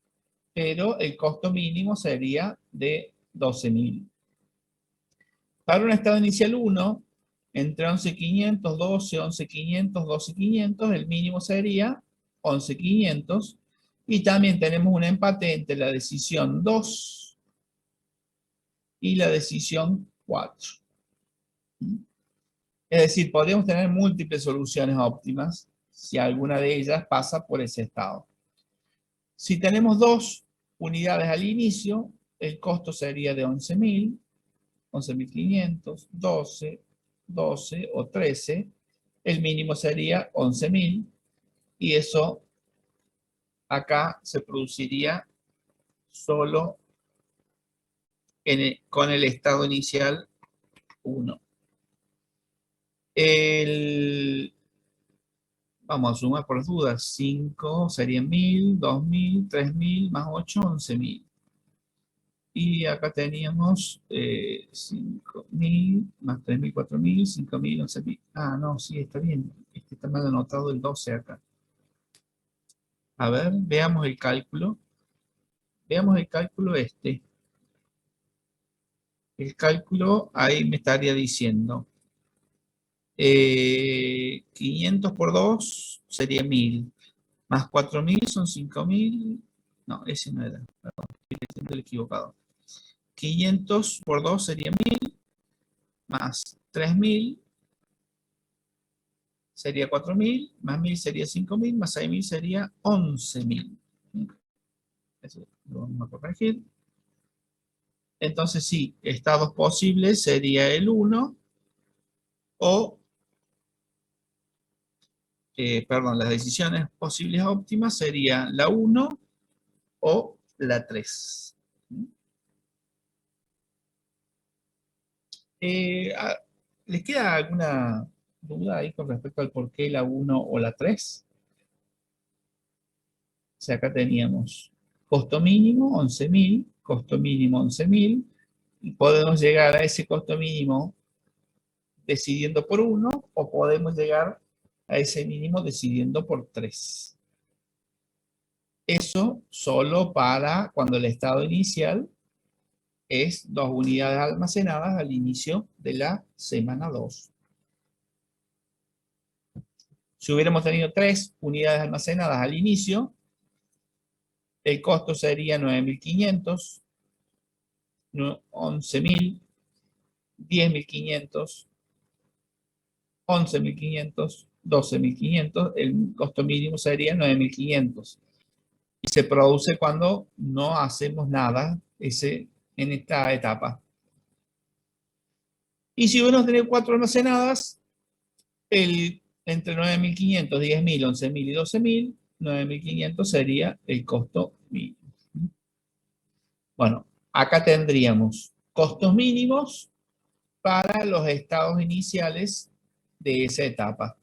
pero el costo mínimo sería de 12.000. Para un estado inicial 1, entre 11.500, 12, 11.500, 12.500, el mínimo sería 11.500. Y también tenemos un empate entre la decisión 2 y la decisión 4. Es decir, podríamos tener múltiples soluciones óptimas si alguna de ellas pasa por ese estado. Si tenemos 2 unidades al inicio, el costo sería de 11.000, 11.500, 12, 12 o 13. el mínimo sería 11.000 y eso acá se produciría solo con el estado inicial 1. Vamos a sumar por las dudas. 5 serían 1.000, 2.000, 3.000, más 8, 11.000. Y acá teníamos 5.000, más 3.000, 4.000, 5.000, 11.000. Ah, no, sí, está bien. Está mal anotado el 12 acá. A ver, veamos el cálculo. Veamos el cálculo este. El cálculo ahí me estaría diciendo 500 por 2 sería 1.000, más 4.000 son 5.000. No, ese no era, perdón, estoy el equivocado. 500 por 2 sería 1.000, más 3.000 sería 4.000, más 1.000 sería 5.000, más 6.000 sería 11.000. Eso lo vamos a corregir. Entonces sí, estados posibles sería el 1 o perdón, las decisiones posibles óptimas serían la 1 o la 3. ¿Les queda alguna duda ahí con respecto al por qué la 1 o la 3? O sea, acá teníamos costo mínimo 11.000, costo mínimo 11.000, y podemos llegar a ese costo mínimo decidiendo por 1 o podemos llegar a ese mínimo decidiendo por 3. Eso solo para cuando el estado inicial es 2 unidades almacenadas al inicio de la semana 2. Si hubiéramos tenido 3 unidades almacenadas al inicio, el costo sería 9.500, 11.000, 10.500, 11.500, 12.500, el costo mínimo sería 9.500. Y se produce cuando no hacemos nada en esta etapa. Y si hubiéramos tenido 4 almacenadas, entre 9.500, 10.000, 11.000 y 12.000, 9.500 sería el costo mínimo. Bueno, acá tendríamos costos mínimos para los estados iniciales de esa etapa.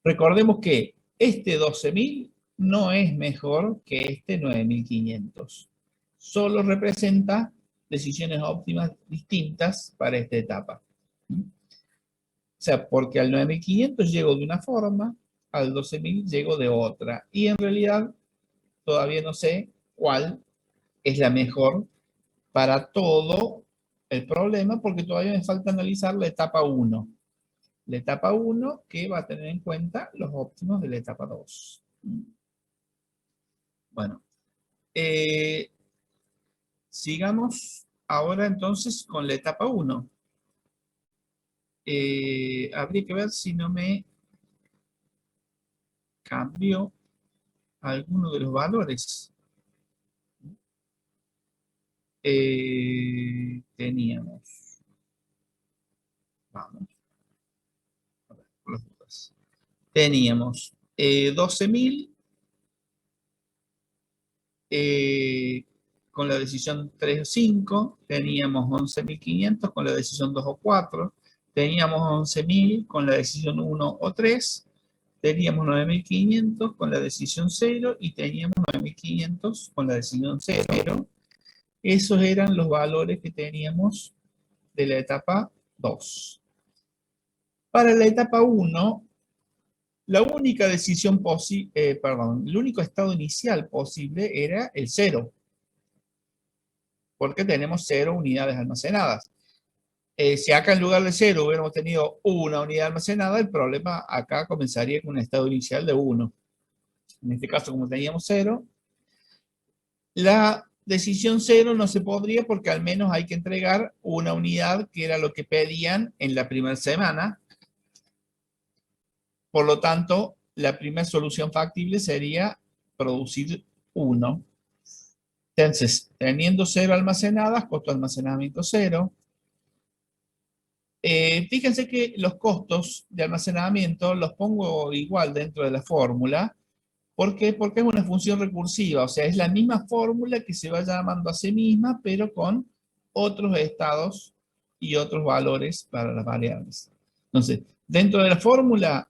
Recordemos que este 12.000 no es mejor que este 9.500. Solo representa decisiones óptimas distintas para esta etapa. O sea, porque al 9.500 llego de una forma, al 12.000 llego de otra. Y en realidad todavía no sé cuál es la mejor para todo el problema, porque todavía me falta analizar la etapa 1. La etapa 1 que va a tener en cuenta los óptimos de la etapa 2. Bueno, sigamos ahora entonces con la etapa 1. Habría que ver si no me cambio alguno de los valores. Teníamos, vamos, a ver, por las dudas. Teníamos 12.000 con la decisión 3 o 5, teníamos 11.500 con la decisión 2 o 4, teníamos 11.000 con la decisión 1 o 3, teníamos 9.500 con la decisión 0 y teníamos 9.500 con la decisión 0. Esos eran los valores que teníamos de la etapa 2. Para la etapa 1, la única decisión posible, el único estado inicial posible era el 0. Porque tenemos 0 unidades almacenadas. Si acá en lugar de 0 hubiéramos tenido una unidad almacenada, el problema acá comenzaría con un estado inicial de 1. En este caso, como teníamos 0, la decisión 0 no se podría porque al menos hay que entregar una unidad, que era lo que pedían en la primera semana. Por lo tanto, la primera solución factible sería producir 1. Entonces, teniendo 0 almacenadas, costo de almacenamiento 0. Fíjense que los costos de almacenamiento los pongo igual dentro de la fórmula. ¿Por qué? Porque es una función recursiva, o sea, es la misma fórmula que se va llamando a sí misma, pero con otros estados y otros valores para las variables. Entonces, dentro de la fórmula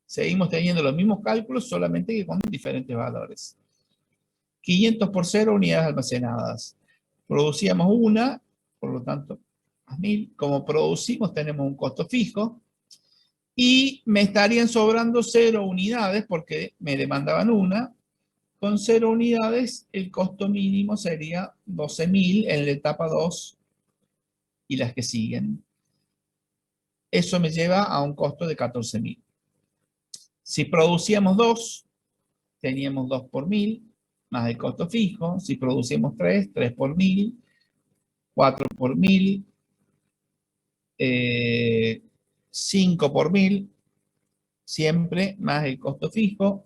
seguimos teniendo los mismos cálculos, solamente que con diferentes valores. 500 por 0 unidades almacenadas. Producíamos una, por lo tanto, 1000. Como producimos, tenemos un costo fijo. Y me estarían sobrando 0 unidades porque me demandaban una. Con 0 unidades, el costo mínimo sería 12.000 en la etapa 2 y las que siguen. Eso me lleva a un costo de 14.000. Si producíamos 2, teníamos 2 por 1000, más el costo fijo. Si producimos 3, 3 por 1000, 4 por 1000, 5 por 1000, siempre más el costo fijo.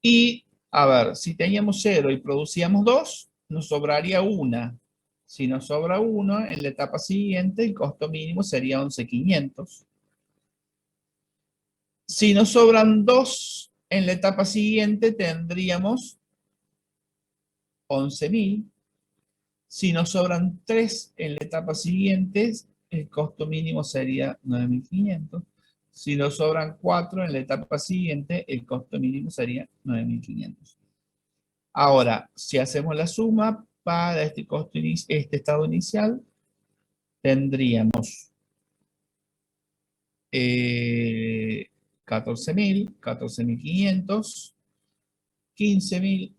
Y, a ver, si teníamos 0 y producíamos 2, nos sobraría una. Si nos sobra 1, en la etapa siguiente el costo mínimo sería 11.500. Si nos sobran 2, en la etapa siguiente tendríamos 11.000. Si nos sobran 3 en la etapa siguiente, el costo mínimo sería 9.500. Si nos sobran 4 en la etapa siguiente, el costo mínimo sería 9.500. Ahora, si hacemos la suma para este estado inicial, tendríamos 14.000, 14.500, 15.000,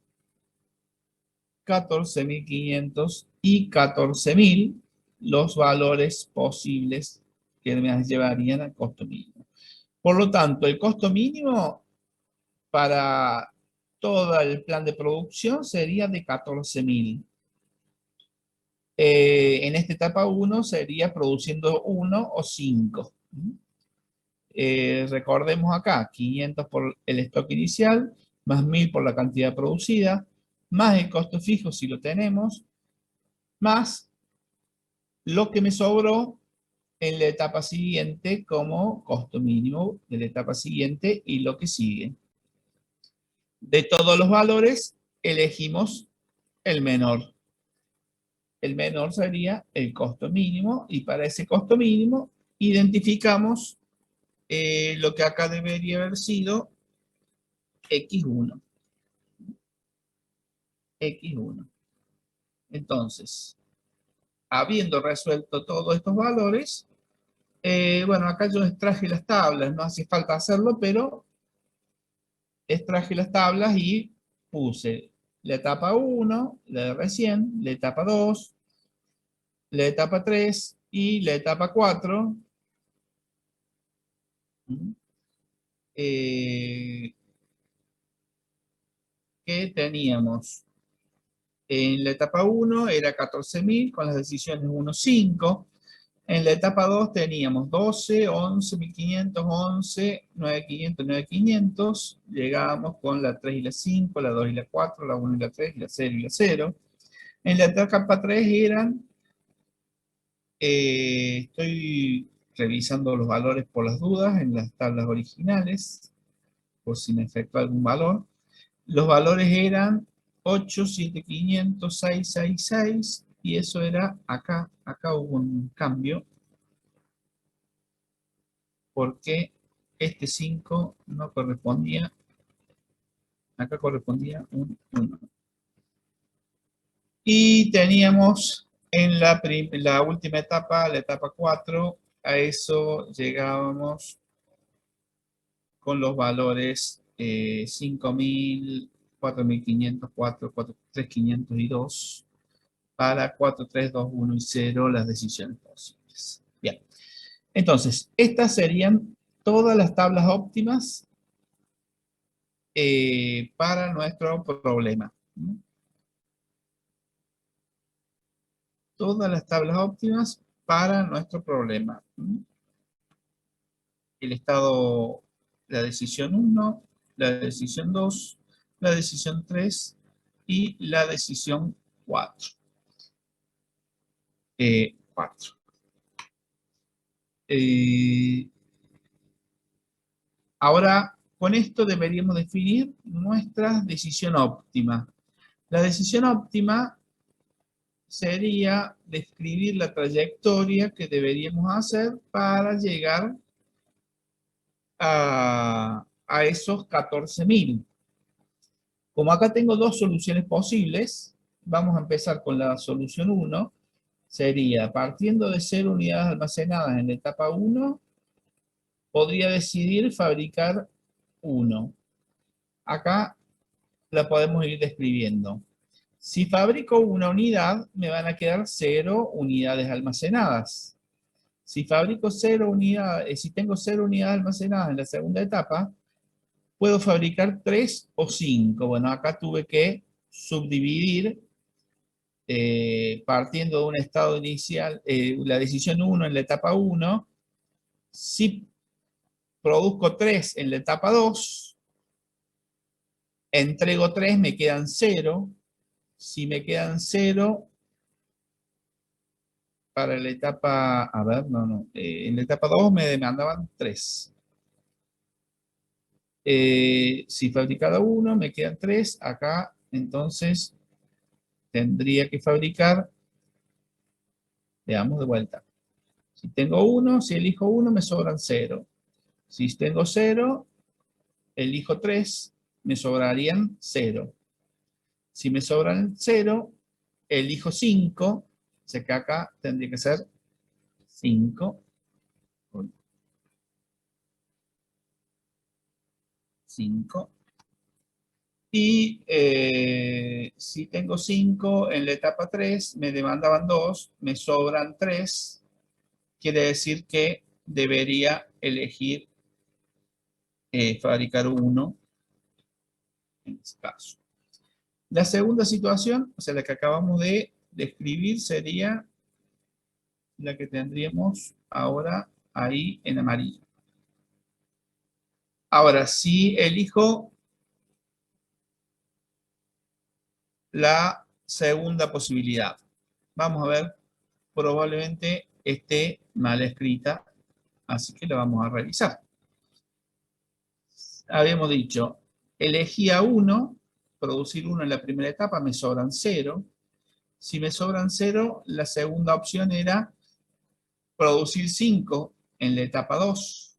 14.500 y 14.000 los valores posibles que me llevarían al costo mínimo. Por lo tanto, el costo mínimo para todo el plan de producción sería de 14.000. En esta etapa 1 sería produciendo 1 o 5. Recordemos acá, 500 por el stock inicial, más 1000 por la cantidad producida, más el costo fijo si lo tenemos, más lo que me sobró en la etapa siguiente como costo mínimo de la etapa siguiente y lo que sigue. De todos los valores, elegimos el menor. El menor sería el costo mínimo y para ese costo mínimo identificamos lo que acá debería haber sido X1. X1. Entonces, habiendo resuelto todos estos valores, bueno, acá yo extraje las tablas, no hace falta hacerlo, pero extraje las tablas y puse la etapa 1, la de recién, la etapa 2, la etapa 3 y la etapa 4. Que teníamos en la etapa 1 era 14.000 con las decisiones 1, 5. En la etapa 2 teníamos 12, 11, 1500, 11, 9500, 9500. Llegábamos con la 3 y la 5, la 2 y la 4, la 1 y la 3, la 0 y la 0. En la etapa 3 eran, estoy revisando los valores por las dudas en las tablas originales, por si me efectúa algún valor. Los valores eran 8, 7, 500, 6, 6, 6, y eso era acá. Acá hubo un cambio, porque este 5 no correspondía, acá correspondía un 1. Y teníamos en la última etapa, la etapa 4, a eso llegábamos con los valores 5.000, 4.500, 4, 3.500 y 2, para 4, 3, 2, 1 y 0 las decisiones posibles. Bien, entonces, estas serían todas las tablas óptimas para nuestro problema. Todas las tablas óptimas para nuestro problema. El estado, la decisión 1, la decisión 2, la decisión 3 y la decisión 4. 4. Ahora, con esto deberíamos definir nuestra decisión óptima. La decisión óptima sería describir la trayectoria que deberíamos hacer para llegar a esos 14.000. Como acá tengo dos soluciones posibles, vamos a empezar con la solución 1. Sería, partiendo de 0 unidades almacenadas en la etapa 1, podría decidir fabricar 1. Acá la podemos ir describiendo. Si fabrico una unidad, me van a quedar 0 unidades almacenadas. Si fabrico 0 unidades, si tengo 0 unidades almacenadas en la segunda etapa, puedo fabricar 3 o 5. Bueno, acá tuve que subdividir partiendo de un estado inicial, la decisión 1 en la etapa 1. Si produzco 3 en la etapa 2, entrego 3, me quedan 0. Si me quedan 0, para la etapa, a ver, en la etapa 2 me demandaban 3. Si fabricaba 1, me quedan 3. Acá, entonces, tendría que fabricar, veamos de vuelta. Si tengo 1, si elijo 1, me sobran 0. Si tengo 0, elijo 3, me sobrarían 0. Si me sobran 0, elijo 5, o sea que acá tendría que ser 5. 5. Y si tengo 5 en la etapa 3, me demandaban 2, me sobran 3. Quiere decir que debería elegir fabricar 1 en este caso. La segunda situación, o sea, la que acabamos de describir, sería la que tendríamos ahora ahí en amarillo. Ahora, si elijo la segunda posibilidad, vamos a ver, probablemente esté mal escrita, así que la vamos a revisar. Habíamos dicho, elegía 1, producir 1 en la primera etapa, me sobran 0. Si me sobran 0, la segunda opción era producir 5 en la etapa 2.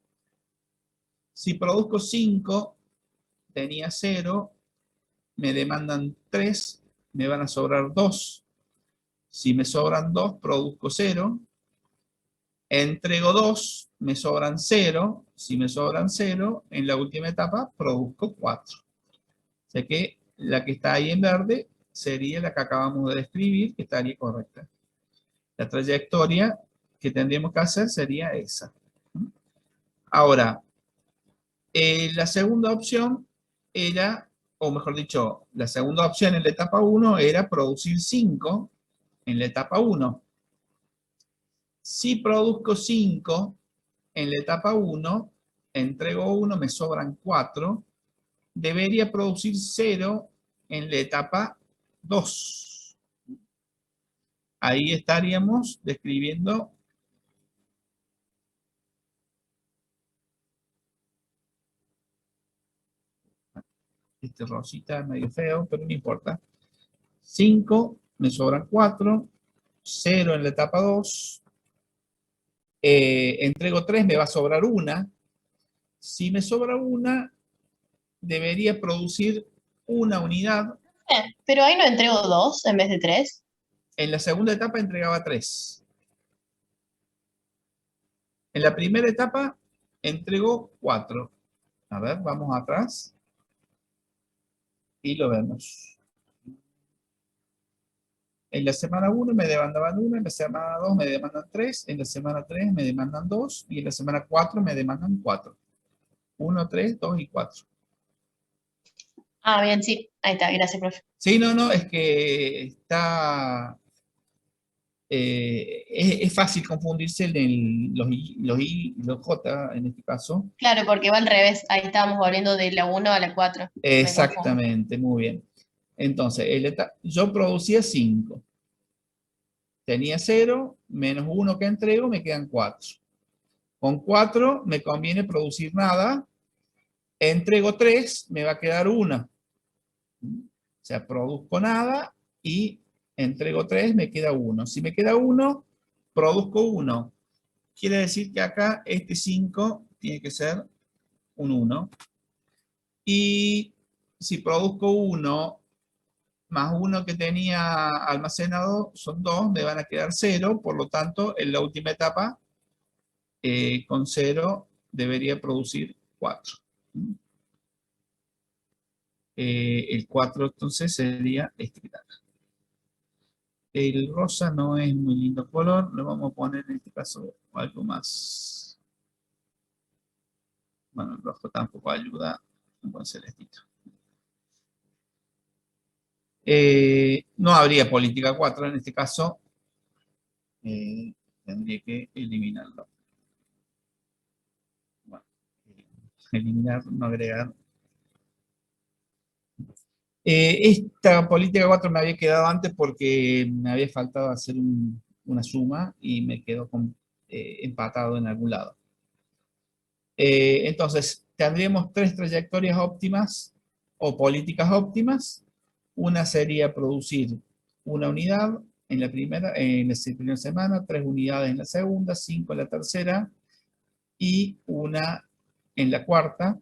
Si produzco 5, tenía 0, me demandan 3, me van a sobrar 2. Si me sobran 2, produzco 0. Entrego 2, me sobran 0. Si me sobran 0, en la última etapa produzco 4. O sea que la que está ahí en verde sería la que acabamos de describir, que estaría correcta. La trayectoria que tendríamos que hacer sería esa. Ahora, la segunda opción era, o mejor dicho, la segunda opción en la etapa 1 era producir 5 en la etapa 1. Si produzco 5 en la etapa 1, entrego 1, me sobran 4, debería producir 0 en la etapa 2. Ahí estaríamos describiendo este rosita es medio feo, pero no importa. 5, me sobran 4, 0 en la etapa 2, entrego 3, me va a sobrar 1. Si me sobra 1, debería producir una unidad. Pero ahí no entrego 2 en vez de 3. En la segunda etapa entregaba 3. En la primera etapa entregó 4. A ver, vamos atrás y lo vemos. En la semana 1 me demandaban 1, en la semana 2 me demandan 3, en la semana 3 me demandan 2 y en la semana 4 me demandan 4. 1, 3, 2 y 4. Ah, bien, sí. Ahí está, gracias, profe. Sí, no, es que está es fácil confundirse en los I y los J en este caso. Claro, porque va al revés. Ahí estábamos volviendo de la 1 a la 4. Me confundo. Exactamente, muy bien. Entonces, yo producía 5. Tenía 0, menos 1 que entrego, me quedan 4. Con 4 me conviene producir nada. Entrego 3, me va a quedar 1. O sea, produzco nada y entrego 3, me queda 1. Si me queda 1, produzco 1. Quiere decir que acá este 5 tiene que ser un 1. Y si produzco 1 más 1 que tenía almacenado son 2, me van a quedar 0. Por lo tanto, en la última etapa, con 0 debería producir 4. El 4 entonces sería este que está acá. El rosa no es muy lindo color, lo vamos a poner en este caso algo más. Bueno, el rojo tampoco ayuda, un buen celestito. No habría política 4 en este caso, tendría que eliminarlo. Bueno, eliminar, no agregar. Esta política 4 me había quedado antes porque me había faltado hacer una suma y me quedó empatado en algún lado. Entonces, tendríamos 3 trayectorias óptimas o políticas óptimas. Una sería producir una unidad en la primera semana, 3 unidades en la segunda, 5 en la tercera y una en la cuarta.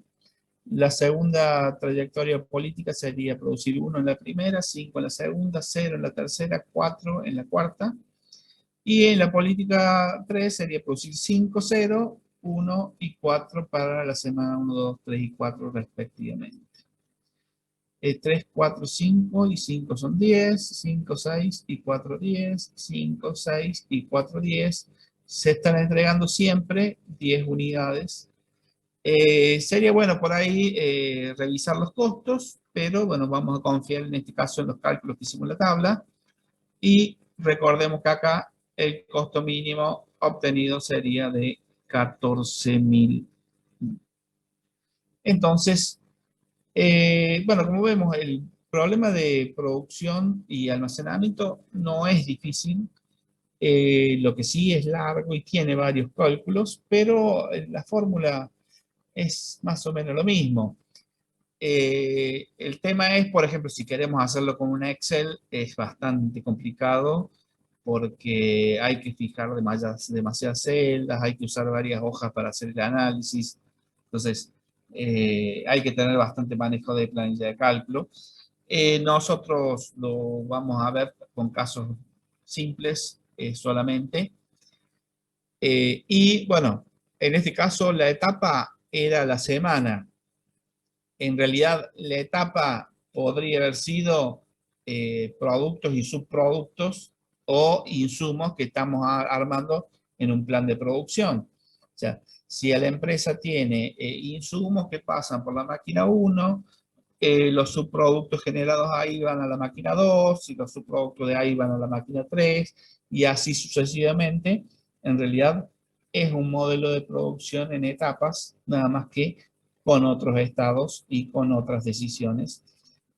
La segunda trayectoria política sería producir 1 en la primera, 5 en la segunda, 0 en la tercera, 4 en la cuarta. Y en la política 3 sería producir 5, 0, 1 y 4 para la semana 1, 2, 3 y 4 respectivamente. 3, 4, 5 y 5 son 10, 5, 6 y 4, 10, 5, 6 y 4, 10. Se están entregando siempre 10 unidades. Sería bueno por ahí revisar los costos, pero bueno, vamos a confiar en este caso en los cálculos que hicimos en la tabla. Y recordemos que acá el costo mínimo obtenido sería de 14.000. Entonces, bueno, como vemos, el problema de producción y almacenamiento no es difícil. Lo que sí es largo y tiene varios cálculos, pero la fórmula es más o menos lo mismo. El tema es, por ejemplo, si queremos hacerlo con una Excel, es bastante complicado porque hay que fijar demasiadas celdas, hay que usar varias hojas para hacer el análisis. Entonces, hay que tener bastante manejo de planilla de cálculo. Nosotros lo vamos a ver con casos simples solamente. Y bueno, en este caso la etapa era la semana. En realidad la etapa podría haber sido productos y subproductos o insumos que estamos armando en un plan de producción. O sea, si la empresa tiene insumos que pasan por la máquina 1, los subproductos generados ahí van a la máquina 2, y los subproductos de ahí van a la máquina 3, y así sucesivamente. En realidad es un modelo de producción en etapas, nada más que con otros estados y con otras decisiones,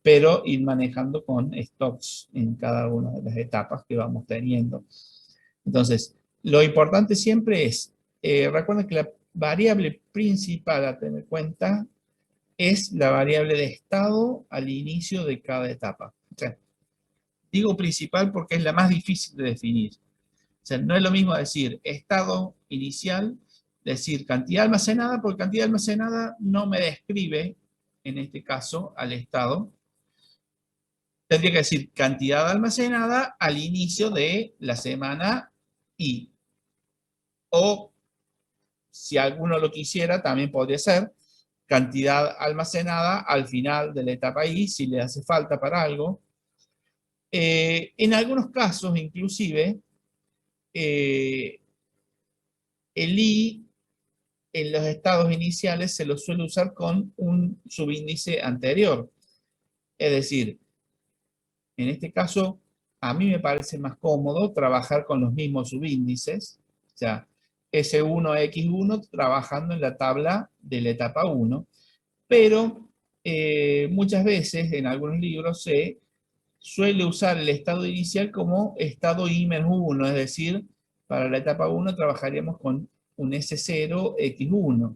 pero ir manejando con stocks en cada una de las etapas que vamos teniendo. Entonces, lo importante siempre es, recuerden que la variable principal a tener en cuenta es la variable de estado al inicio de cada etapa. O sea, digo principal porque es la más difícil de definir. O sea, no es lo mismo decir estado inicial, decir cantidad almacenada, porque cantidad almacenada no me describe, en este caso, al estado. Tendría que decir cantidad almacenada al inicio de la semana I. O, si alguno lo quisiera, también podría ser cantidad almacenada al final de la etapa I, si le hace falta para algo. En algunos casos, inclusive, el I en los estados iniciales se lo suele usar con un subíndice anterior. Es decir, en este caso, a mí me parece más cómodo trabajar con los mismos subíndices, o sea, S1, X1, trabajando en la tabla de la etapa 1, pero muchas veces en algunos libros se suele usar el estado inicial como estado I-1, es decir, para la etapa 1 trabajaríamos con un S0, X1.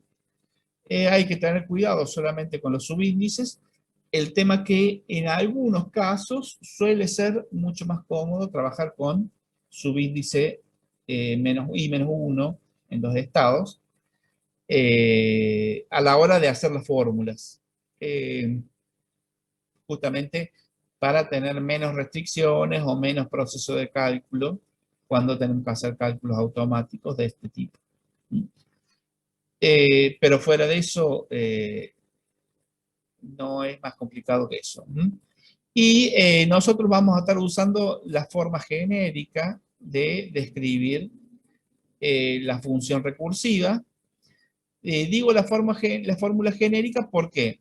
Hay que tener cuidado solamente con los subíndices. El tema que en algunos casos suele ser mucho más cómodo trabajar con subíndice menos I-1 en los estados a la hora de hacer las fórmulas. Justamente para tener menos restricciones o menos proceso de cálculo cuando tenemos que hacer cálculos automáticos de este tipo. Pero fuera de eso, no es más complicado que eso. Y nosotros vamos a estar usando la forma genérica de describir la función recursiva. Digo la fórmula genérica, ¿por qué?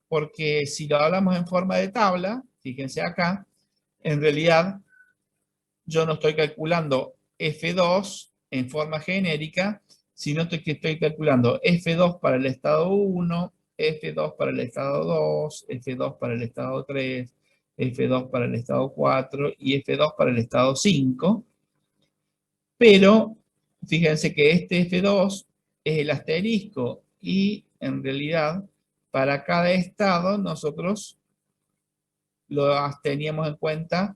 Porque si lo hablamos en forma de tabla, fíjense acá, en realidad yo no estoy calculando F2 en forma genérica, sino que estoy calculando F2 para el estado 1, F2 para el estado 2, F2 para el estado 3, F2 para el estado 4 y F2 para el estado 5. Pero fíjense que este F2 es el asterisco y en realidad para cada estado nosotros lo teníamos en cuenta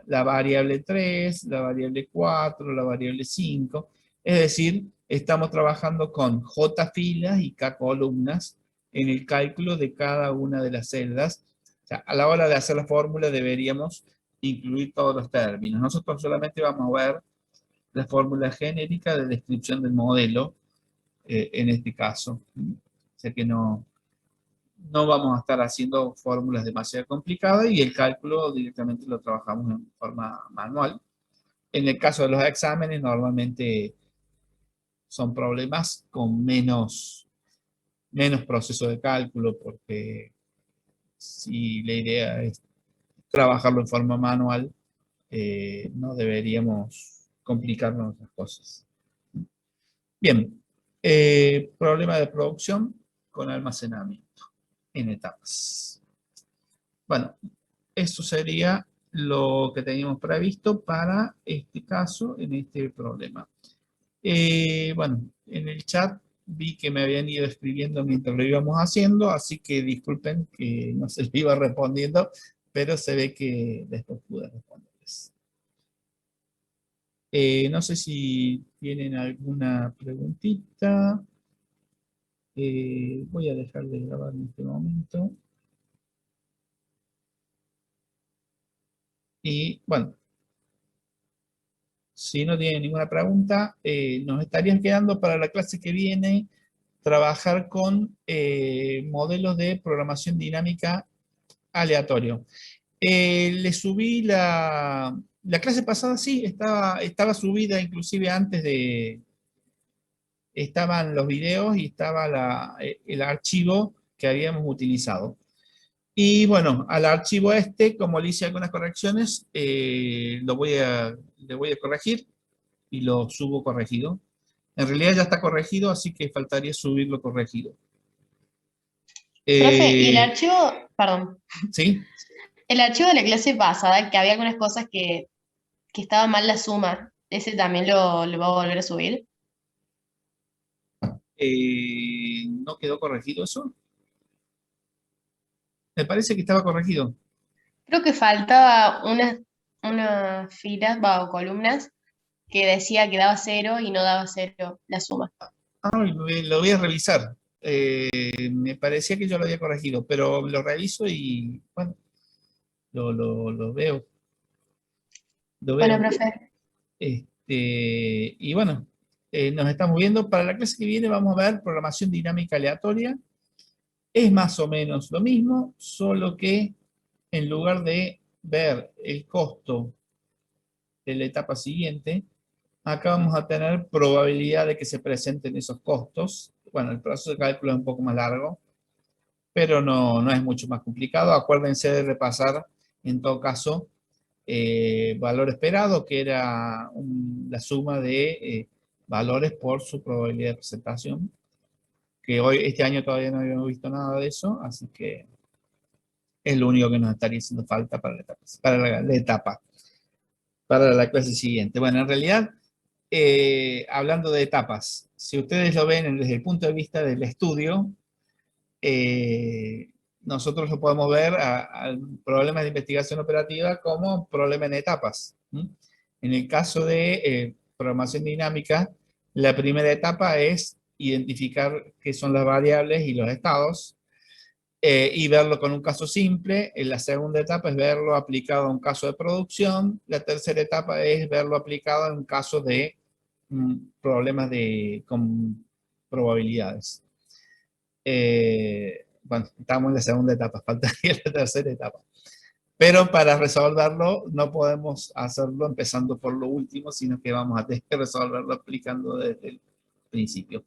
la variable 3, la variable 4, la variable 5. Es decir, estamos trabajando con J filas y K columnas en el cálculo de cada una de las celdas. O sea, a la hora de hacer la fórmula deberíamos incluir todos los términos. Nosotros solamente vamos a ver la fórmula genérica de descripción del modelo en este caso. O sea que no vamos a estar haciendo fórmulas demasiado complicadas y el cálculo directamente lo trabajamos en forma manual. En el caso de los exámenes, normalmente son problemas con menos proceso de cálculo, porque si la idea es trabajarlo en forma manual, no deberíamos complicarnos las cosas. Bien, problema de producción con almacenamiento en etapas. Bueno, eso sería lo que teníamos previsto para este caso, en este problema. Bueno, en el chat vi que me habían ido escribiendo mientras lo íbamos haciendo, así que disculpen que no se lo iba respondiendo, pero se ve que después pude responderles. No sé si tienen alguna preguntita. Voy a dejar de grabar en este momento. Y bueno, si no tienen ninguna pregunta, nos estarían quedando para la clase que viene trabajar con modelos de programación dinámica aleatorio. Le subí la clase pasada, sí, estaba subida inclusive antes de... Estaban los videos y estaba el archivo que habíamos utilizado. Y bueno, al archivo este, como le hice algunas correcciones, le voy a corregir y lo subo corregido. En realidad ya está corregido, así que faltaría subirlo corregido. Profe, y el archivo, perdón, ¿Sí? el archivo de la clase pasada, que había algunas cosas que estaba mal la suma, ¿ese también lo va a volver a subir? ¿No quedó corregido eso? Me parece que estaba corregido. Creo que faltaba unas filas o columnas que decía que daba cero y no daba cero la suma. Lo voy a revisar. Me parecía que yo lo había corregido, pero lo reviso y bueno, lo veo. Lo Bueno, veo. profe. Y bueno, nos estamos viendo. Para la clase que viene vamos a ver programación dinámica aleatoria. Es más o menos lo mismo, solo que en lugar de ver el costo de la etapa siguiente, acá vamos a tener probabilidad de que se presenten esos costos. Bueno, el proceso de cálculo es un poco más largo, pero no es mucho más complicado. Acuérdense de repasar, en todo caso, valor esperado, que era la suma de valores por su probabilidad de presentación, que hoy, este año todavía no habíamos visto nada de eso, así que es lo único que nos estaría haciendo falta para la etapa, para la clase siguiente. Bueno, en realidad, hablando de etapas, si ustedes lo ven desde el punto de vista del estudio, nosotros lo podemos ver al problema de investigación operativa como problema en etapas. En el caso de programación dinámica, la primera etapa es identificar qué son las variables y los estados, y verlo con un caso simple. En la segunda etapa es verlo aplicado a un caso de producción. La tercera etapa es verlo aplicado en un caso de problemas con probabilidades. Bueno, estamos en la segunda etapa, faltaría la tercera etapa. Pero para resolverlo no podemos hacerlo empezando por lo último, sino que vamos a tener que resolverlo aplicando desde el principio.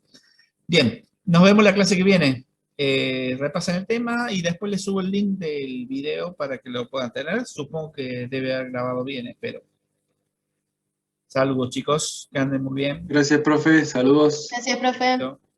Bien, nos vemos la clase que viene. Repasen el tema y después les subo el link del video para que lo puedan tener. Supongo que debe haber grabado bien, espero. Saludos, chicos, que anden muy bien. Gracias, profe. Saludos. Gracias, profe. Chao.